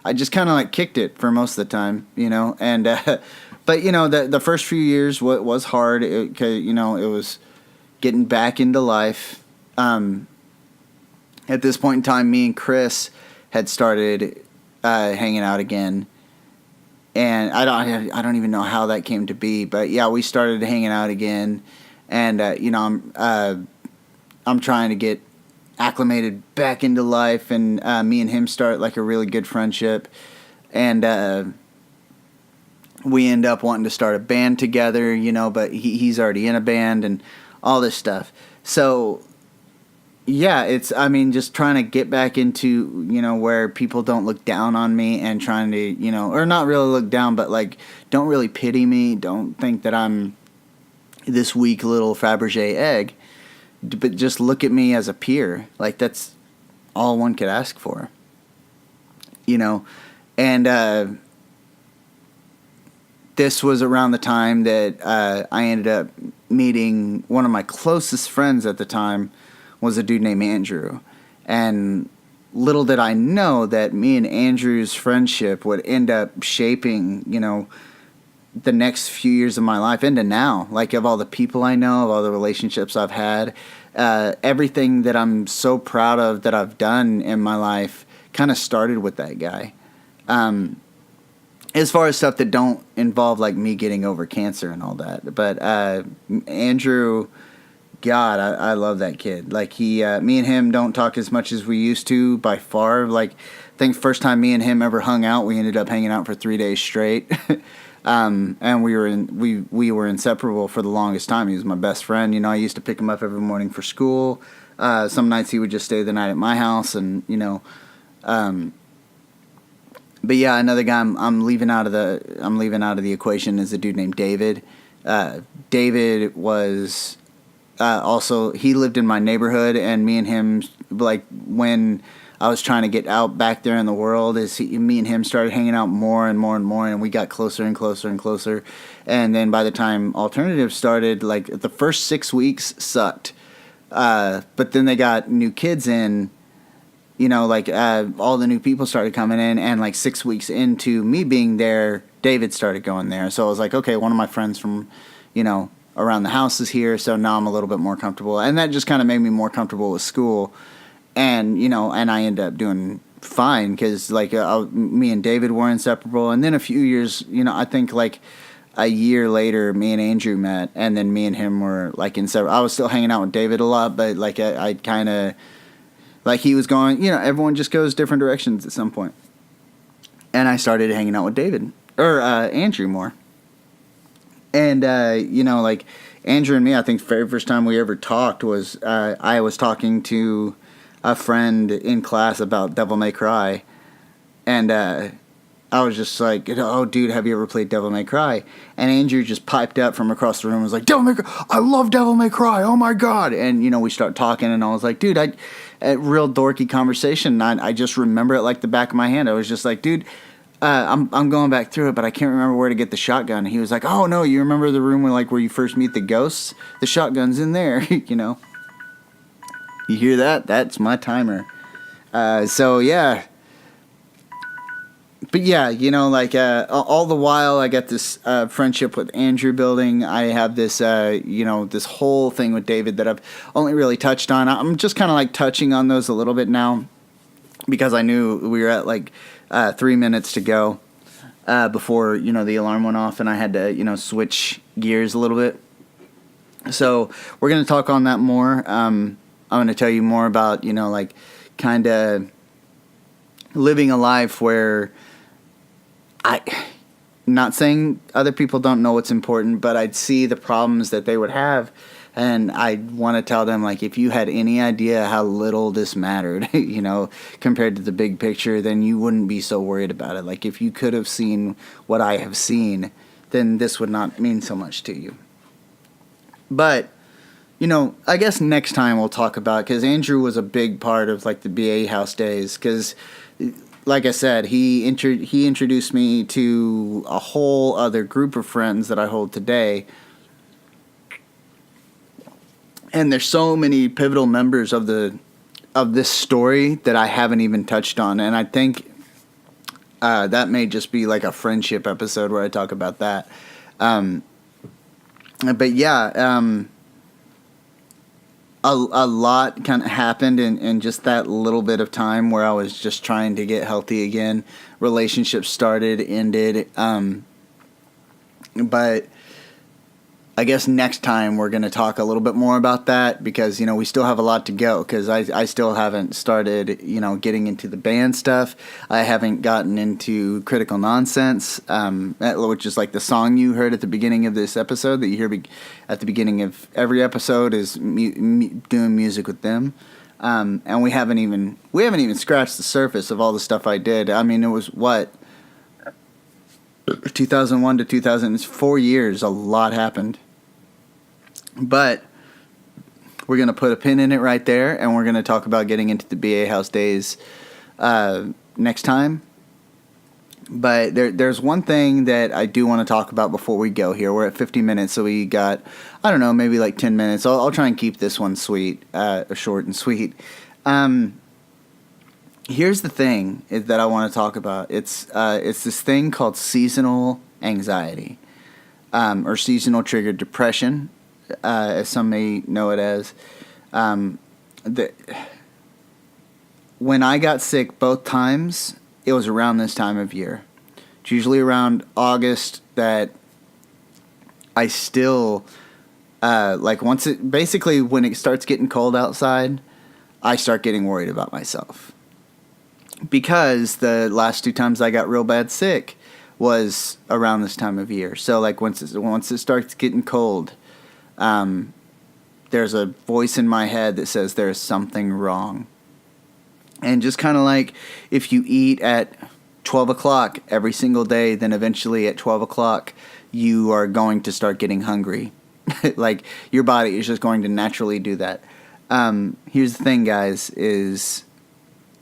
I just kind of like kicked it for most of the time, you know. And But the first few years was hard. It was getting back into life. At this point in time, me and Chris had started hanging out again, and I don't even know how that came to be. But yeah, we started hanging out again, and I'm trying to get acclimated back into life, and me and him start like a really good friendship, and we end up wanting to start a band together, but he's already in a band and all this stuff. So yeah, just trying to get back into, where people don't look down on me, and trying to, or not really look down, but like don't really pity me, don't think that I'm this weak little Fabergé egg, but just look at me as a peer. Like, that's all one could ask for, and this was around the time that I ended up meeting one of my closest friends at the time was a dude named Andrew. And little did I know that me and Andrew's friendship would end up shaping, the next few years of my life into now. Like, of all the people I know, of all the relationships I've had, everything that I'm so proud of that I've done in my life kind of started with that guy. As far as stuff that don't involve like me getting over cancer and all that. But Andrew, God, I love that kid. Like, me and him don't talk as much as we used to by far. Like, I think first time me and him ever hung out, we ended up hanging out for 3 days straight. And we were inseparable for the longest time. He was my best friend. I used to pick him up every morning for school. Some nights he would just stay the night at my house, and but yeah, another guy I'm leaving out of the equation is a dude named David. David was also, he lived in my neighborhood, and me and him, like, when I was trying to get out back there in the world, me and him started hanging out more and more and more, and we got closer and closer and closer. And then by the time Alternative started, like, the first 6 weeks sucked, but then they got new kids in. All the new people started coming in, and like 6 weeks into me being there, David started going there. So I was like, okay, one of my friends from, around the house is here, so now I'm a little bit more comfortable. And that just kind of made me more comfortable with school. And, and I ended up doing fine because, like, me and David were inseparable. And then a few years, I think like a year later, me and Andrew met, and then me and him were like inseparable. I was still hanging out with David a lot, but like I kind of... Like, he was going, everyone just goes different directions at some point. And I started hanging out with Andrew more. And, like, Andrew and me, I think the very first time we ever talked was, I was talking to a friend in class about Devil May Cry. And, I was just like, oh, dude, have you ever played Devil May Cry? And Andrew just piped up from across the room and was like, Devil May Cry, I love Devil May Cry, oh my God. And, we start talking, and I was like, dude, a real dorky conversation. I just remember it like the back of my hand. I was just like, dude, I'm going back through it, but I can't remember where to get the shotgun. And he was like, oh, no, you remember the room where you first meet the ghosts? The shotgun's in there, You hear that? That's my timer. So, yeah. But yeah, all the while I got this friendship with Andrew building. I have this, this whole thing with David that I've only really touched on. I'm just kind of like touching on those a little bit now because I knew we were at like 3 minutes to go before, the alarm went off and I had to, switch gears a little bit. So we're going to talk on that more. I'm going to tell you more about, kind of living a life where not saying other people don't know what's important, but I'd see the problems that they would have, and I want to tell them, like, if you had any idea how little this mattered, compared to the big picture, then you wouldn't be so worried about it. Like, if you could have seen what I have seen, then this would not mean so much to you. But, I guess next time we'll talk about, because Andrew was a big part of, like, the BA House days, because... Like I said, he introduced me to a whole other group of friends that I hold today. And there's so many pivotal members of this story that I haven't even touched on. And I think that may just be like a friendship episode where I talk about that. But yeah, a lot kind of happened in just that little bit of time where I was just trying to get healthy again. Relationships started, ended. But I guess next time we're going to talk a little bit more about that because, we still have a lot to go because I still haven't started, getting into the band stuff. I haven't gotten into Critical Nonsense, which is like the song you heard at the beginning of this episode that you hear at the beginning of every episode is doing music with them. And we haven't even scratched the surface of all the stuff I did. I mean, it was 2001 to 4 years, a lot happened. But we're going to put a pin in it right there, and we're going to talk about getting into the BA House days next time. But there's one thing that I do want to talk about before we go here. We're at 50 minutes, so we got, I don't know, maybe like 10 minutes. I'll try and keep this one short and sweet. Here's the thing that I want to talk about. It's this thing called seasonal anxiety, or seasonal triggered depression, as some may know it as. When I got sick both times, it was around this time of year. It's usually around August that I still, when it starts getting cold outside, I start getting worried about myself. Because the last 2 times I got real bad sick was around this time of year. So once it starts getting cold, there's a voice in my head that says there's something wrong. And just kind of like if you eat at 12 o'clock every single day, then eventually at 12 o'clock you are going to start getting hungry. Like your body is just going to naturally do that. Here's the thing, guys, is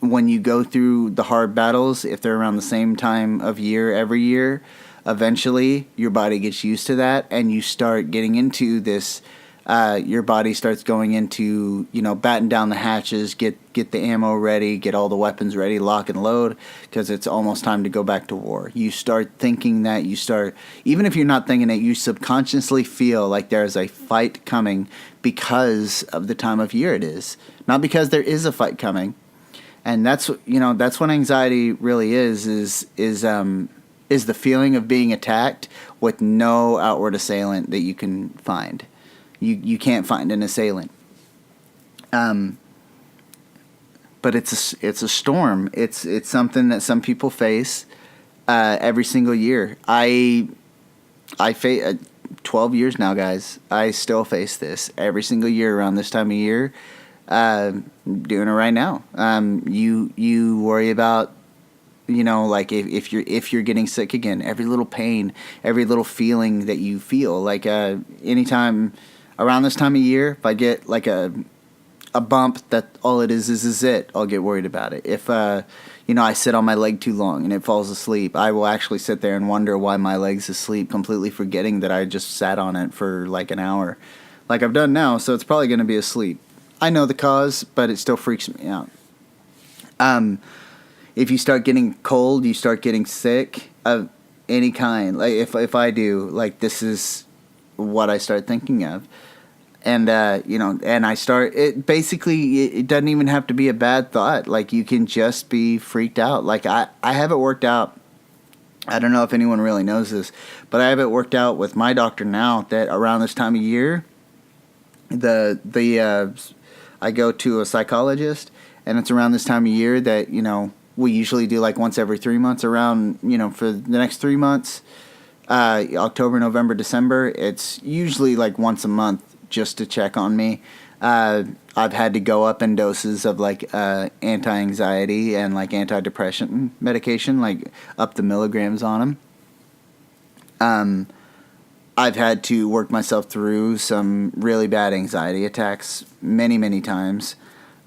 when you go through the hard battles, if they're around the same time of year every year, eventually your body gets used to that and you start getting into this, your body starts going into, batten down the hatches, get the ammo ready, get all the weapons ready, lock and load, because it's almost time to go back to war. You start thinking that, even if you're not thinking it, you subconsciously feel like there's a fight coming because of the time of year it is. Not because there is a fight coming. And that's what anxiety really is the feeling of being attacked with no outward assailant that you can find. You can't find an assailant. But it's a storm. It's something that some people face every single year. I face 12 years now, guys. I still face this every single year around this time of year. Doing it right now. You worry about, if you're getting sick again, every little pain, every little feeling that you feel. Anytime around this time of year, if I get like a bump, that all it is it. I'll get worried about it. If I sit on my leg too long and it falls asleep, I will actually sit there and wonder why my leg's asleep, completely forgetting that I just sat on it for like an hour, like I've done now. So it's probably going to be asleep. I know the cause, but it still freaks me out. If you start getting cold, you start getting sick of any kind. Like if I do, this is what I start thinking of. And, and I start, it doesn't even have to be a bad thought. Like you can just be freaked out. Like I have it worked out. I don't know if anyone really knows this, but I have it worked out with my doctor now that around this time of year, I go to a psychologist, and it's around this time of year that, we usually do once every 3 months around, for the next 3 months, October, November, December. It's usually once a month just to check on me. I've had to go up in doses of anti-anxiety and antidepressant medication, up the milligrams on them. I've had to work myself through some really bad anxiety attacks many, many times.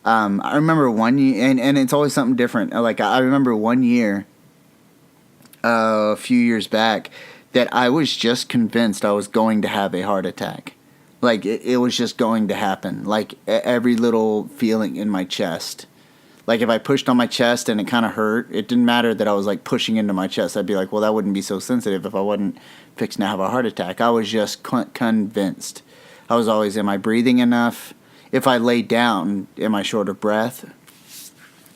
I remember one year, and it's always something different. I remember one year, a few years back, that I was just convinced I was going to have a heart attack. It was just going to happen. Every little feeling in my chest. Like if I pushed on my chest and it kind of hurt, it didn't matter that I was like pushing into my chest. I'd be like, well, that wouldn't be so sensitive if I wasn't fixing to have a heart attack. I was just convinced. I was always, am I breathing enough? If I lay down, am I short of breath?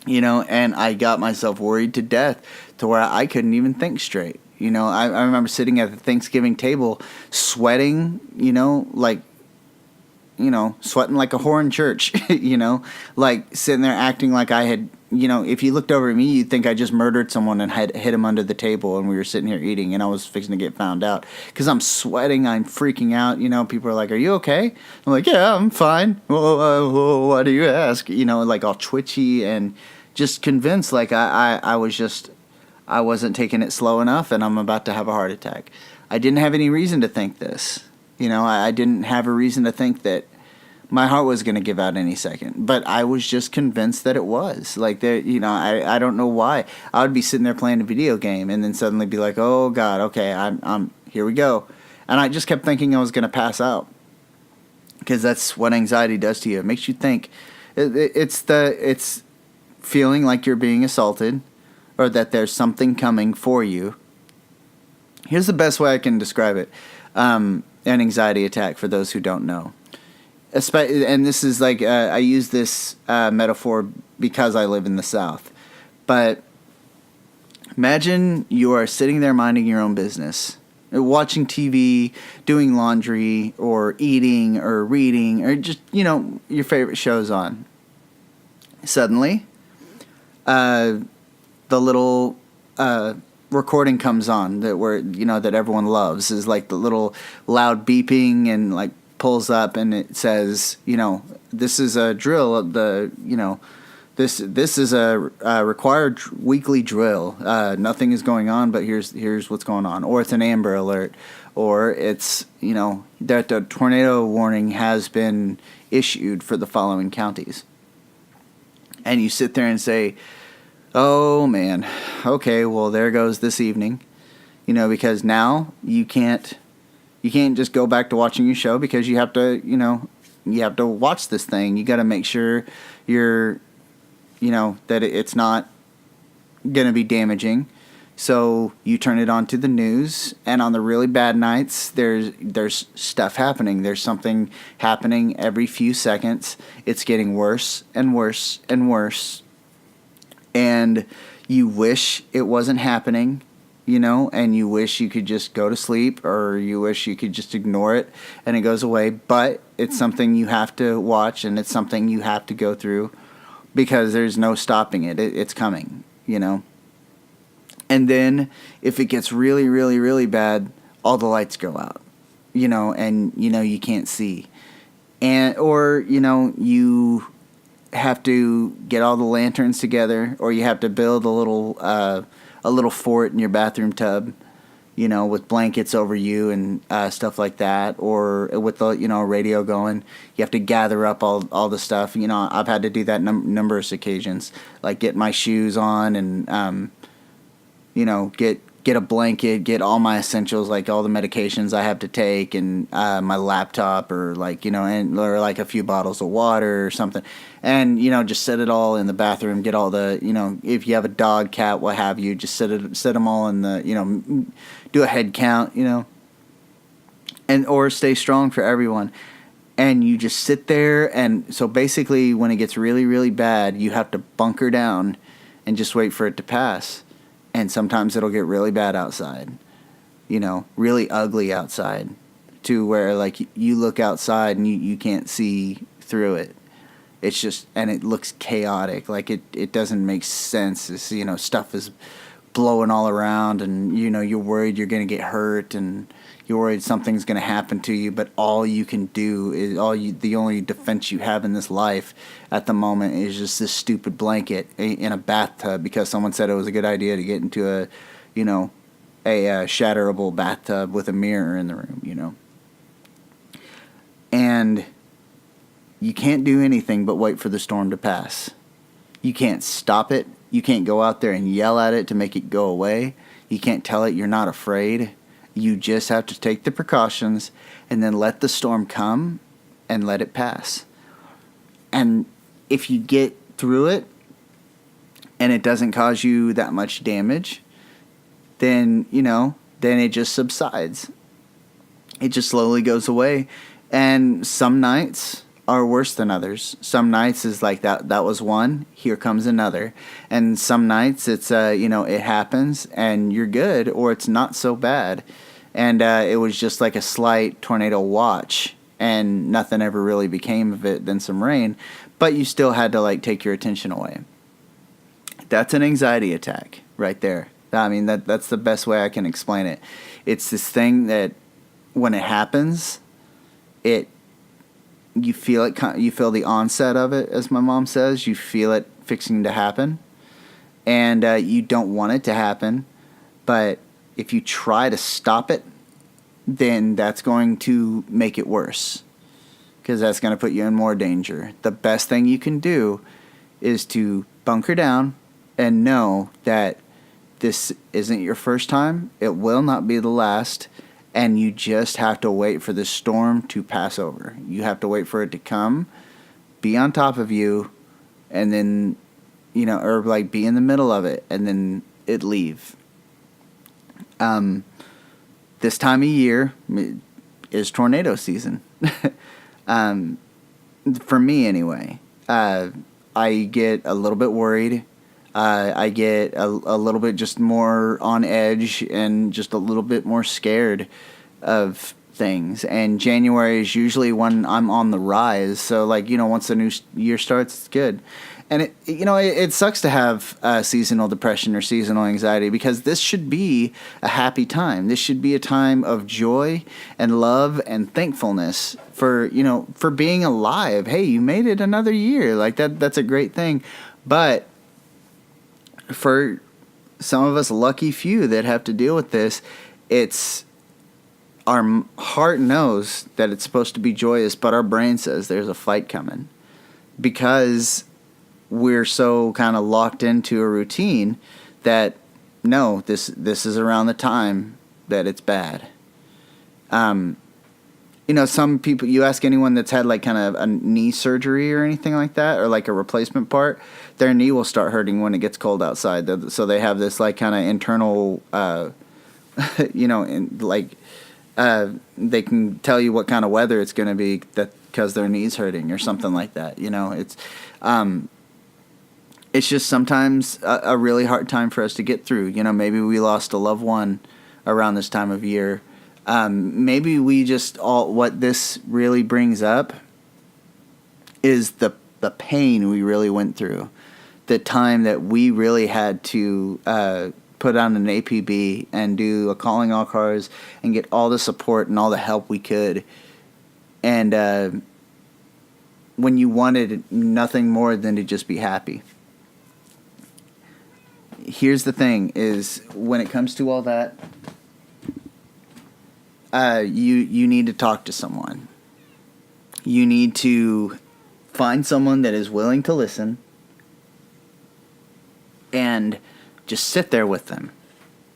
And I got myself worried to death to where I couldn't even think straight. I remember sitting at the Thanksgiving table sweating, sweating like a whore in church, like sitting there acting like I had, if you looked over at me, you'd think I just murdered someone and had hit him under the table and we were sitting here eating and I was fixing to get found out because I'm sweating, I'm freaking out, people are like, are you okay? I'm like, yeah, I'm fine. Well, why do you ask? Like all twitchy and just convinced like I wasn't taking it slow enough and I'm about to have a heart attack. I didn't have any reason to think this. I didn't have a reason to think that my heart was going to give out any second, but I was just convinced that it was. Like there, I don't know why. I would be sitting there playing a video game and then suddenly be like, "Oh God, okay, I'm here we go," and I just kept thinking I was going to pass out because that's what anxiety does to you. It makes you think. It's feeling like you're being assaulted, or that there's something coming for you. Here's the best way I can describe it. An anxiety attack for those who don't know. And this is like, I use this metaphor because I live in the South. But imagine you are sitting there minding your own business, watching TV, doing laundry, or eating, or reading, or just, your favorite show's on. Suddenly, the little recording comes on that everyone loves, is like the little loud beeping and like pulls up and it says, this is a drill. This is a required weekly drill. Nothing is going on, but here's what's going on. Or it's an Amber Alert, or it's that a tornado warning has been issued for the following counties. And you sit there and say, oh man, okay, well there goes this evening, because now you can't just go back to watching your show because you have to watch this thing. You got to make sure you're, that it's not going to be damaging. So you turn it on to the news, and on the really bad nights, there's stuff happening. There's something happening every few seconds. It's getting worse and worse and worse. And you wish it wasn't happening, and you wish you could just go to sleep, or you wish you could just ignore it and it goes away. But it's something you have to watch, and it's something you have to go through because there's no stopping it. It's coming, And then if it gets really, really, really bad, all the lights go out, and, you can't see. Or you have to get all the lanterns together, or you have to build a little fort in your bathroom tub, with blankets over you and stuff like that, or with the radio going. You have to gather up all the stuff. I've had to do that numerous occasions, like get my shoes on and get a blanket, get all my essentials, like all the medications I have to take, and my laptop, or or like a few bottles of water or something, and just set it all in the bathroom. Get all the if you have a dog, cat, what have you, just set them all in the do a head count, and or stay strong for everyone. And you just sit there, and so basically when it gets really, really bad, you have to bunker down and just wait for it to pass. And sometimes it'll get really bad outside, really ugly outside, to where like you look outside and you can't see through it. It's just, and it looks chaotic. Like it doesn't make sense. It's, stuff is blowing all around, and you're worried you're going to get hurt, and you're worried something's going to happen to you. But all you can do is the only defense you have in this life at the moment is just this stupid blanket in a bathtub because someone said it was a good idea to get into a shatterable bathtub with a mirror in the room, And you can't do anything but wait for the storm to pass. You can't stop it. You can't go out there and yell at it to make it go away. You can't tell it you're not afraid. You just have to take the precautions and then let the storm come and let it pass. And if you get through it, and it doesn't cause you that much damage, then, then it just subsides. It just slowly goes away. And some nights are worse than others. Some nights is like that was one, here comes another. And some nights it's it happens and you're good, or it's not so bad. And it was just like a slight tornado watch, and nothing ever really became of it than some rain, but you still had to like take your attention away. That's an anxiety attack right there. I mean, that's the best way I can explain it. It's this thing that when it happens, you feel it. You feel the onset of it, as my mom says. You feel it fixing to happen, and you don't want it to happen. But if you try to stop it, then that's going to make it worse, because that's going to put you in more danger. The best thing you can do is to bunker down and know that this isn't your first time. It will not be the last. And you just have to wait for the storm to pass over. You have to wait for it to come, be on top of you, and then, or like be in the middle of it, and then it leave. This time of year is tornado season. For me anyway. I get a little bit worried. I get a little bit just more on edge and just a little bit more scared of things. And January is usually when I'm on the rise. So, like, once the new year starts, it's good. And it sucks to have seasonal depression or seasonal anxiety, because this should be a happy time. This should be a time of joy and love and thankfulness for being alive. Hey, you made it another year. Like that's a great thing. But for some of us lucky few that have to deal with this, it's our heart knows that it's supposed to be joyous, but our brain says there's a fight coming, because we're so kind of locked into a routine that no, this is around the time that it's bad. Some people, you ask anyone that's had like kind of a knee surgery or anything like that, or like a replacement part, their knee will start hurting when it gets cold outside. So they have this like kind of internal, they can tell you what kind of weather it's going to be because their knee's hurting or something like that. It's just sometimes a really hard time for us to get through. Maybe we lost a loved one around this time of year. Maybe we just what this really brings up is the pain we really went through, the time that we really had to put on an APB and do a calling all cars and get all the support and all the help we could. And when you wanted nothing more than to just be happy. Here's the thing is, when it comes to all that, you need to talk to someone. You need to find someone that is willing to listen and just sit there with them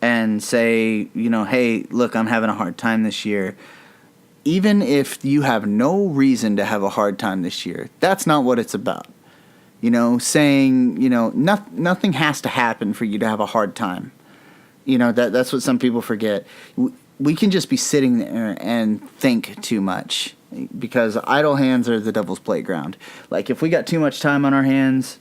and say, hey, look, I'm having a hard time this year. Even if you have no reason to have a hard time this year, that's not what it's about. Saying, nothing has to happen for you to have a hard time. That's what some people forget. We can just be sitting there and think too much, because idle hands are the devil's playground. Like, if we got too much time on our hands,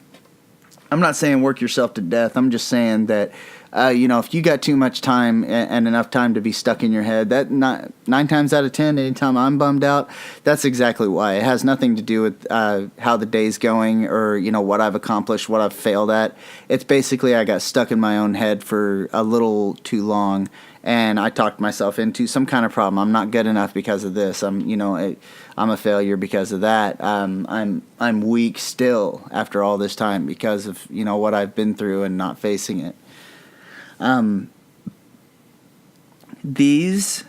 I'm not saying work yourself to death. I'm just saying that, if you got too much time and enough time to be stuck in your head, that 9 times out of 10, anytime I'm bummed out, that's exactly why. It has nothing to do with how the day's going or, what I've accomplished, what I've failed at. It's basically I got stuck in my own head for a little too long, and I talked myself into some kind of problem. I'm not good enough because of this. I'm a failure because of that. I'm weak still after all this time because of what I've been through and not facing it. These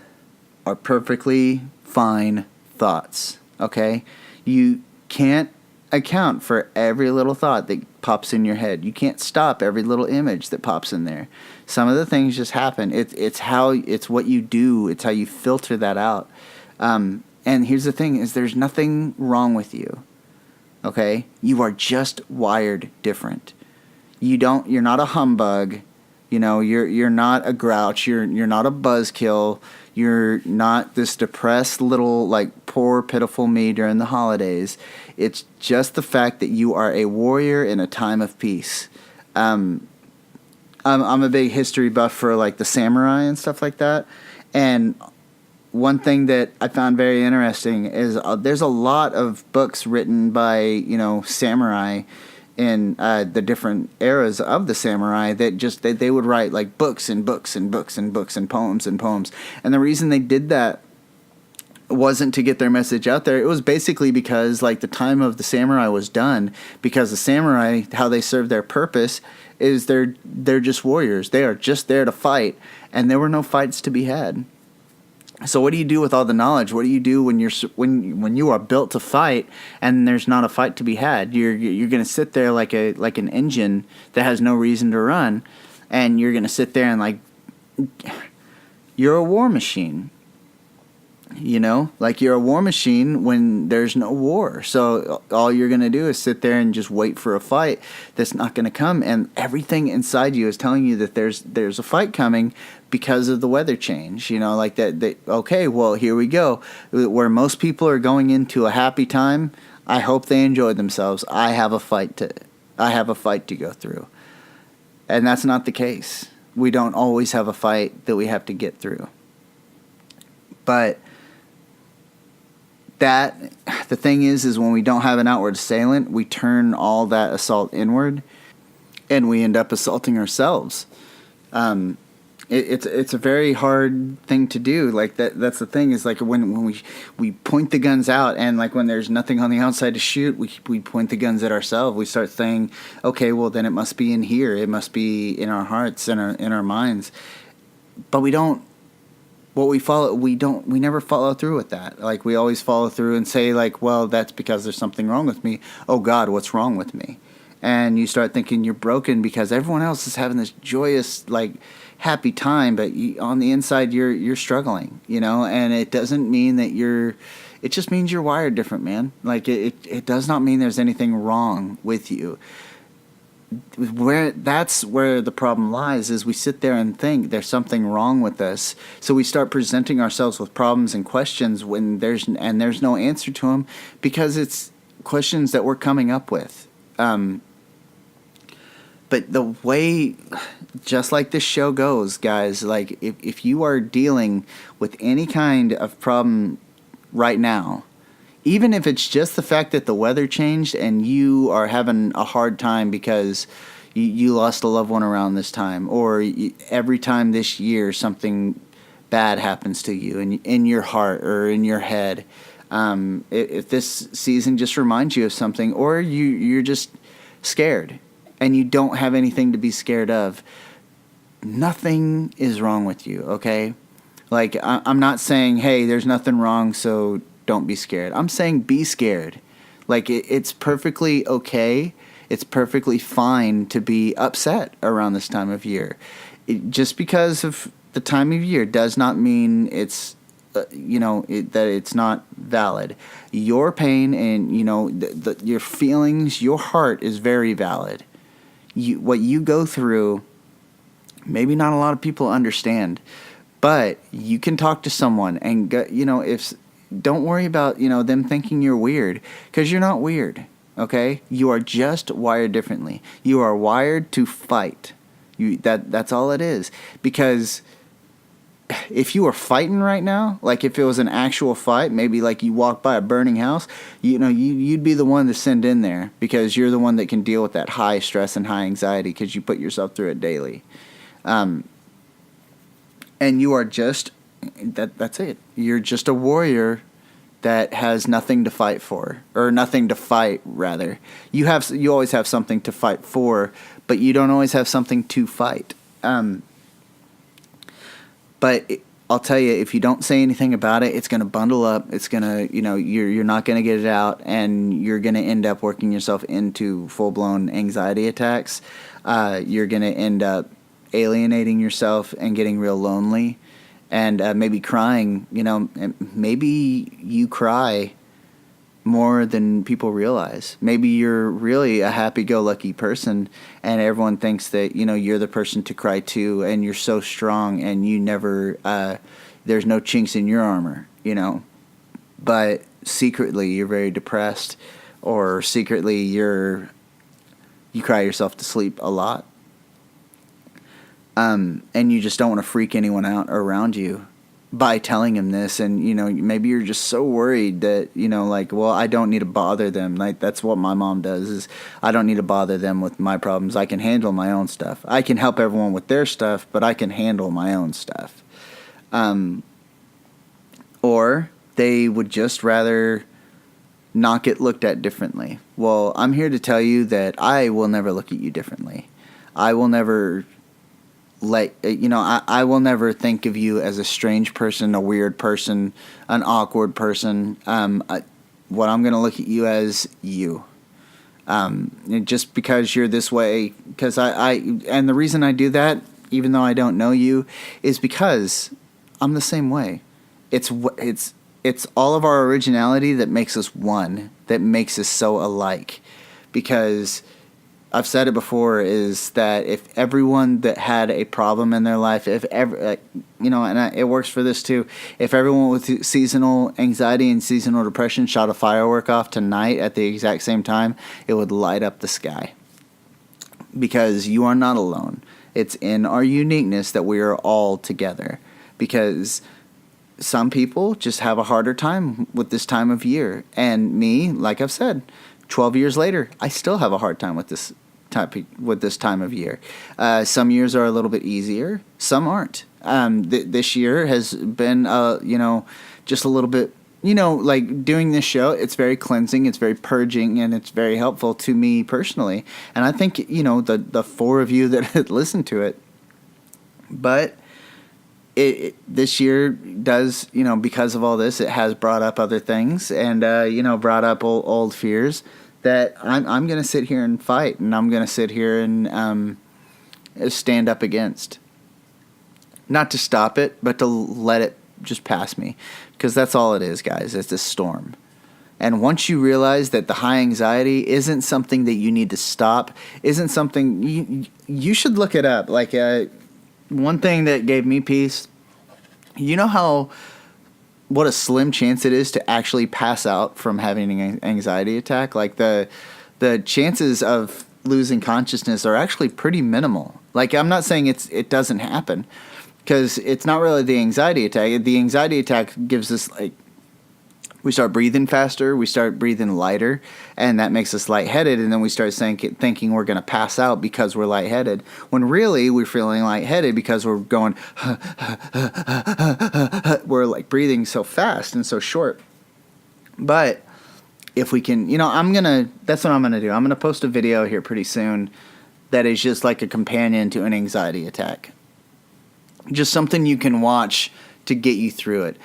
are perfectly fine thoughts. Okay, you can't account for every little thought that pops in your head. You can't stop every little image that pops in there. Some of the things just happen. It's what you do. It's how you filter that out. And here's the thing: is there's nothing wrong with you. Okay, you are just wired different. You're not a humbug. You're not a grouch. You're not a buzzkill. You're not this depressed little, like, poor, pitiful me during the holidays. It's just the fact that you are a warrior in a time of peace. I'm a big history buff for, like, the samurai and stuff like that. And one thing that I found very interesting is there's a lot of books written by, samurai in the different eras of the samurai that just they would write, like, books and books and books and books and poems and poems. And the reason they did that wasn't to get their message out there. It was basically because, like, the time of the samurai was done, because the samurai, how they serve their purpose is they're just warriors. They are just there to fight, and there were no fights to be had. So what do you do with all the knowledge? What do you do when you are built to fight and there's not a fight to be had? You're going to sit there like an engine that has no reason to run, and you're going to sit there and, like, you're a war machine. Like, you're a war machine when there's no war. So all you're going to do is sit there and just wait for a fight that's not going to come. And everything inside you is telling you that there's a fight coming because of the weather change. Like that, okay, well, here we go. Where most people are going into a happy time, I hope they enjoy themselves. I have a fight to go through. And that's not the case. We don't always have a fight that we have to get through. But the thing is when we don't have an outward assailant, we turn all that assault inward, and we end up assaulting ourselves. It's a very hard thing to do. Like, that's the thing, is, like, when we point the guns out, and, like, when there's nothing on the outside to shoot, we point the guns at ourselves. We start saying, okay, well, then it must be in here. It must be in our hearts and in our minds. But we don't. We never follow through with that. Like, we always follow through and say, like, well, that's because there's something wrong with me. Oh God, what's wrong with me? And you start thinking you're broken because everyone else is having this joyous, like, happy time, but on the inside you're struggling, and it doesn't mean that it just means you're wired different, man. Like, it does not mean there's anything wrong with you. That's where the problem lies, is we sit there and think there's something wrong with us. So we start presenting ourselves with problems and questions when there's no answer to them, because it's questions that we're coming up with. But the way, just like this show goes, guys, like, if you are dealing with any kind of problem right now, even if it's just the fact that the weather changed and you are having a hard time because you lost a loved one around this time, or every time this year something bad happens to you in your heart or in your head, if this season just reminds you of something, or you're just scared and you don't have anything to be scared of, nothing is wrong with you, okay? Like, I'm not saying, hey, there's nothing wrong, so don't be scared. I'm saying be scared. Like, it's perfectly okay. It's perfectly fine to be upset around this time of year. Just because of the time of year does not mean it's, that it's not valid. Your pain and, your feelings, your heart is very valid. What you go through, maybe not a lot of people understand, but you can talk to someone and go, don't worry about, them thinking you're weird, because you're not weird, okay? You are just wired differently. You are wired to fight. That's all it is. Because if you were fighting right now, like if it was an actual fight, maybe like you walk by a burning house, you'd be the one to send in there, because you're the one that can deal with that high stress and high anxiety, because you put yourself through it daily. And you are just... That's it. You're just a warrior that has nothing to fight for, or nothing to fight, rather. You always have something to fight for, but you don't always have something to fight. But I'll tell you, if you don't say anything about it, it's going to bundle up. It's going to, you're not going to get it out, and you're going to end up working yourself into full-blown anxiety attacks. You're going to end up alienating yourself and getting real lonely. And maybe crying, maybe you cry more than people realize. Maybe you're really a happy-go-lucky person, and everyone thinks that, you know, you're the person to cry to, and you're so strong, and you never, there's no chinks in your armor, you know. But secretly, you're very depressed, or secretly, you cry yourself to sleep a lot. And you just don't want to freak anyone out around you by telling him this. And, you know, maybe you're just so worried that, you know, like, well, I don't need to bother them. Like, that's what my mom does, is I don't need to bother them with my problems. I can handle my own stuff. I can help everyone with their stuff, but I can handle my own stuff. Or they would just rather not get looked at differently. Well, I'm here to tell you that I will never look at you differently. I will never I will never think of you as a strange person, a weird person, an awkward person. What I'm going to look at you as you. Just because you're this way, because and the reason I do that, even though I don't know you, is because I'm the same way. It's all of our originality that makes us one, that makes us so alike. Because I've said it before, is that if everyone that had a problem in their life, it works for this too. If everyone with seasonal anxiety and seasonal depression shot a firework off tonight at the exact same time, it would light up the sky. Because you are not alone. It's in our uniqueness that we are all together. Because some people just have a harder time with this time of year. And me, like I've said, 12 years later, I still have a hard time with this time of year. Some years are a little bit easier. Some aren't. This year has been, just a little bit, like doing this show, it's very cleansing, it's very purging, and it's very helpful to me personally. And I think, the four of you that listen to it. But this year does, because of all this, it has brought up other things and, brought up old fears that I'm going to sit here and fight, and I'm going to sit here and stand up against. Not to stop it, but to let it just pass me. Because that's all it is, guys. It's a storm. And once you realize that the high anxiety isn't something that you need to stop, isn't something, you should look it up. Like, one thing that gave me peace, what a slim chance it is to actually pass out from having an anxiety attack. Like the chances of losing consciousness are actually pretty minimal. Like, I'm not saying it doesn't happen, because it's not really the anxiety attack. The anxiety attack gives us, like, we start breathing faster, we start breathing lighter, and that makes us lightheaded, and then we start thinking we're going to pass out because we're lightheaded, when really we're feeling lightheaded because we're going, we're like breathing so fast and so short. But if we can, that's what I'm going to do. I'm going to post a video here pretty soon that is just like a companion to an anxiety attack. Just something you can watch to get you through it.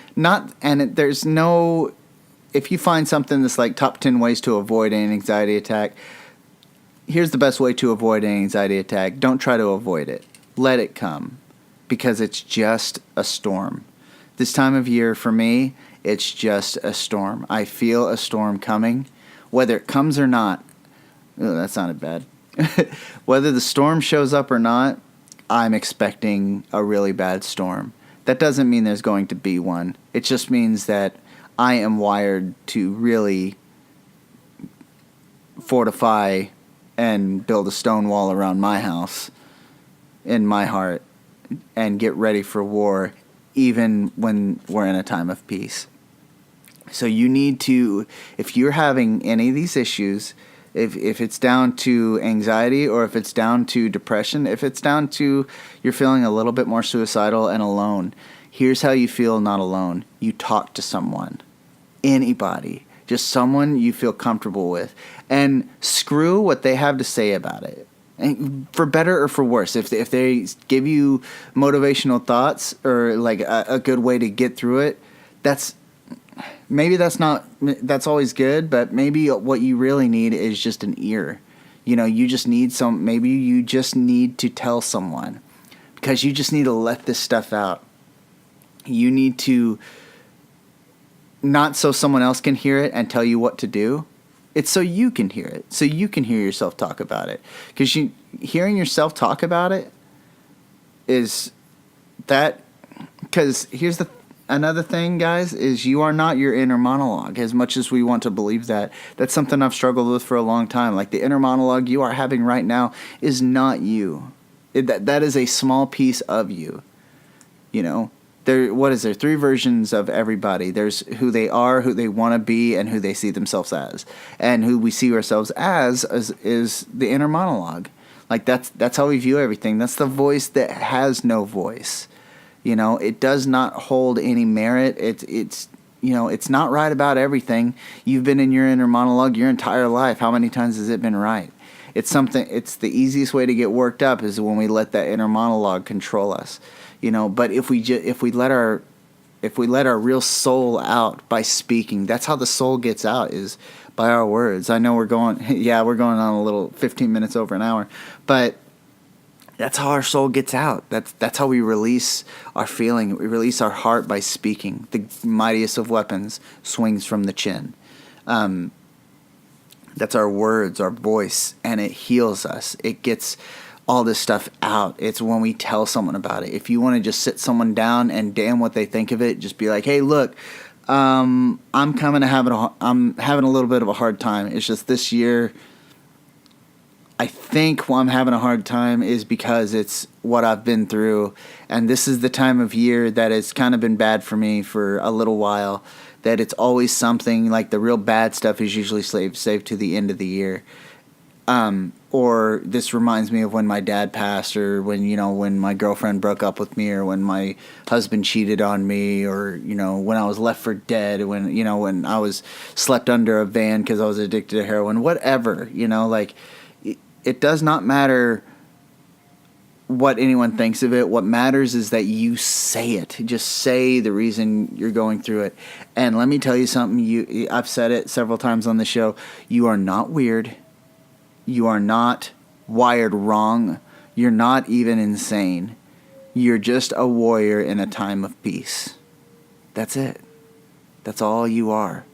If you find something that's like top 10 ways to avoid an anxiety attack, here's the best way to avoid an anxiety attack. Don't try to avoid it. Let it come, because it's just a storm. This time of year for me, it's just a storm. I feel a storm coming, whether it comes or not. Ooh, that sounded bad. Whether the storm shows up or not, I'm expecting a really bad storm. That doesn't mean there's going to be one. It just means that I am wired to really fortify and build a stone wall around my house, in my heart, and get ready for war, even when we're in a time of peace. So you need to, if you're having any of these issues, if it's down to anxiety, or if it's down to depression, if it's down to you're feeling a little bit more suicidal and alone, here's how you feel not alone. You talk to someone. Anybody. Just someone you feel comfortable with. And screw what they have to say about it. And for better or for worse. If they give you motivational thoughts, or like a good way to get through it, that's always good, but maybe what you really need is just an ear. You just need maybe you just need to tell someone, because you just need to let this stuff out. You need to not so someone else can hear it and tell you what to do. It's so you can hear it, so you can hear yourself talk about it. Because hearing yourself talk about it is that. Because here's another thing, guys, is you are not your inner monologue. As much as we want to believe that, that's something I've struggled with for a long time. Like, the inner monologue you are having right now is not you. That is a small piece of you. You know, what is there? 3 versions of everybody. There's who they are, who they want to be, and who they see themselves as. And who we see ourselves as is the inner monologue. Like, that's how we view everything. That's the voice that has no voice. You know, it does not hold any merit. It's you know, it's not right about everything. You've been in your inner monologue your entire life. How many times has it been right? It's the easiest way to get worked up is when we let that inner monologue control us. You know, but if we let our real soul out by speaking, that's how the soul gets out, is by our words. I know we're going on a little 15 minutes over an hour, but that's how our soul gets out. That's how we release our feeling. We release our heart by speaking. The mightiest of weapons swings from the chin. That's our words, our voice, and it heals us. It gets all this stuff out. It's when we tell someone about it. If you want to just sit someone down and damn what they think of it, just be like, hey, look, I'm having a little bit of a hard time. It's just this year, I think why I'm having a hard time is because it's what I've been through. And this is the time of year that it's kind of been bad for me for a little while. That it's always something, like the real bad stuff is usually saved to the end of the year. Or this reminds me of when my dad passed, or when my girlfriend broke up with me, or when my husband cheated on me, or, when I was left for dead, when I was slept under a van because I was addicted to heroin, whatever, it does not matter what anyone thinks of it. What matters is that you say it. Just say the reason you're going through it. And let me tell you something. I've said it several times on the show. You are not weird. You are not wired wrong. You're not even insane. You're just a warrior in a time of peace. That's it. That's all you are.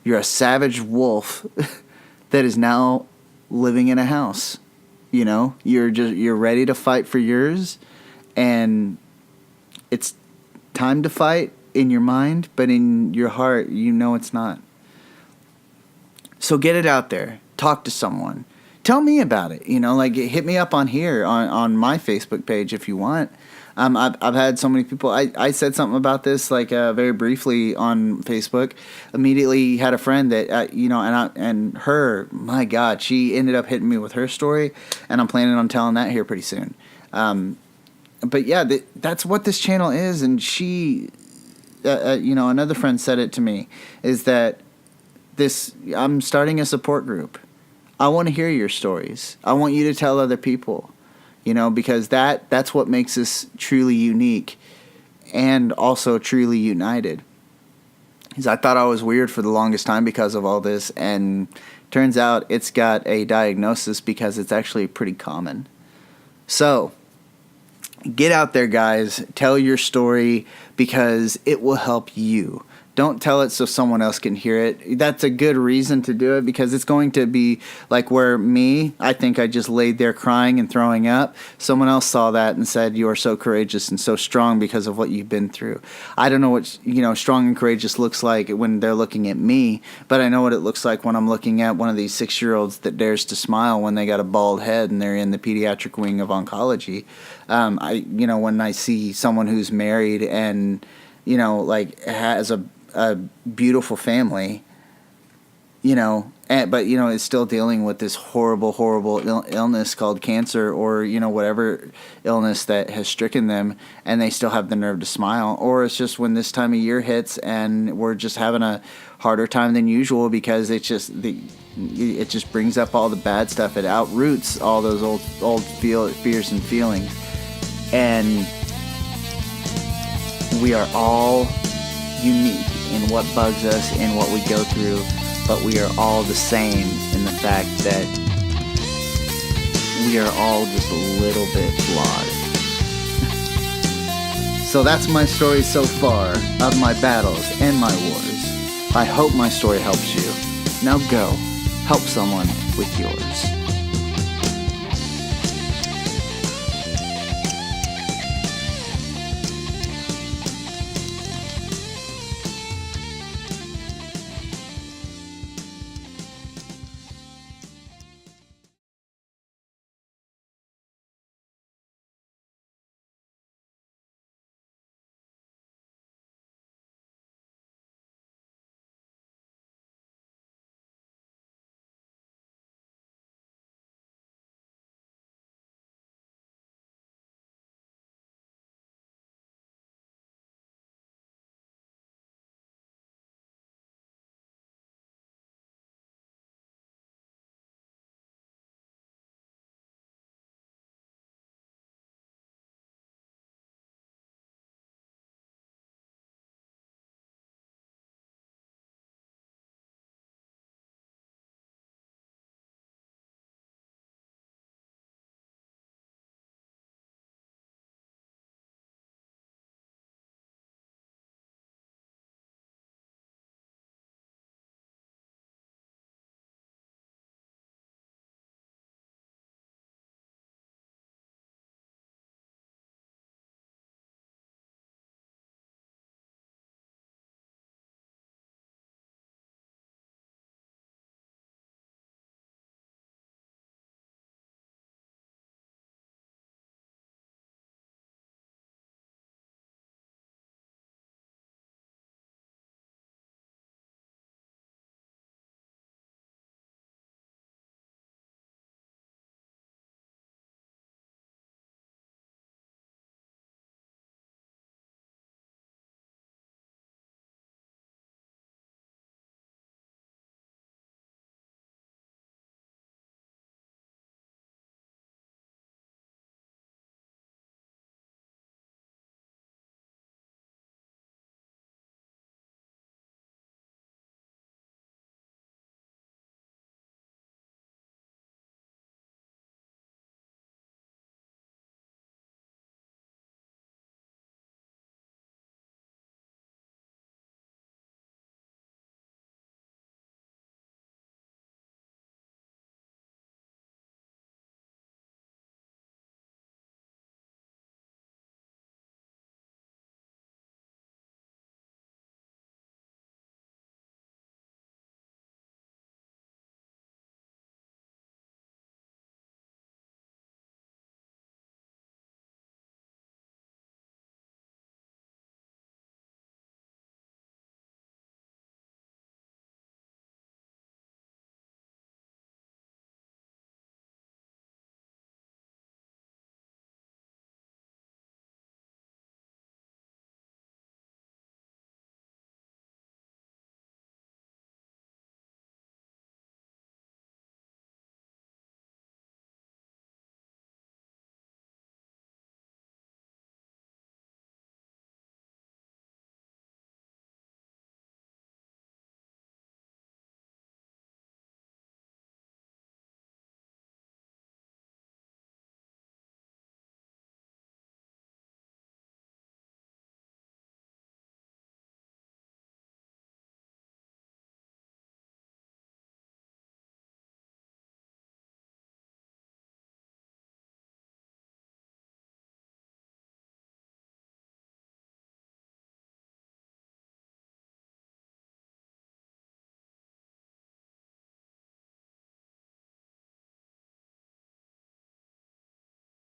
You're a savage wolf that is now living in a house. You're ready to fight for yours, and it's time to fight in your mind, but in your heart, it's not. So get it out there. Talk to someone. Tell me about it. Hit me up on here on my Facebook page if you want. I've had so many people. I said something about this very briefly on Facebook. Immediately had a friend that and her, my God, she ended up hitting me with her story, and I'm planning on telling that here pretty soon. But yeah, that's what this channel is. And she, another friend said it to me, is that I'm starting a support group. I want to hear your stories. I want you to tell other people. Because that's what makes us truly unique and also truly united. Because I thought I was weird for the longest time because of all this, and turns out it's got a diagnosis because it's actually pretty common. So, get out there, guys. Tell your story because it will help you. Don't tell it so someone else can hear it. That's a good reason to do it, because it's going to be like where I think I just laid there crying and throwing up. Someone else saw that and said, you are so courageous and so strong because of what you've been through. I don't know what, strong and courageous looks like when they're looking at me, but I know what it looks like when I'm looking at one of these 6-year-olds that dares to smile when they got a bald head and they're in the pediatric wing of oncology. When I see someone who's married and, has a beautiful family, but is still dealing with this horrible illness called cancer, or whatever illness that has stricken them, and they still have the nerve to smile. Or it's just when this time of year hits and we're just having a harder time than usual because it just brings up all the bad stuff. It outroots all those old fears and feelings, and we are all unique in what bugs us and what we go through, but we are all the same in the fact that we are all just a little bit flawed. So that's my story so far of my battles and my wars. I hope my story helps you. Now go, help someone with yours.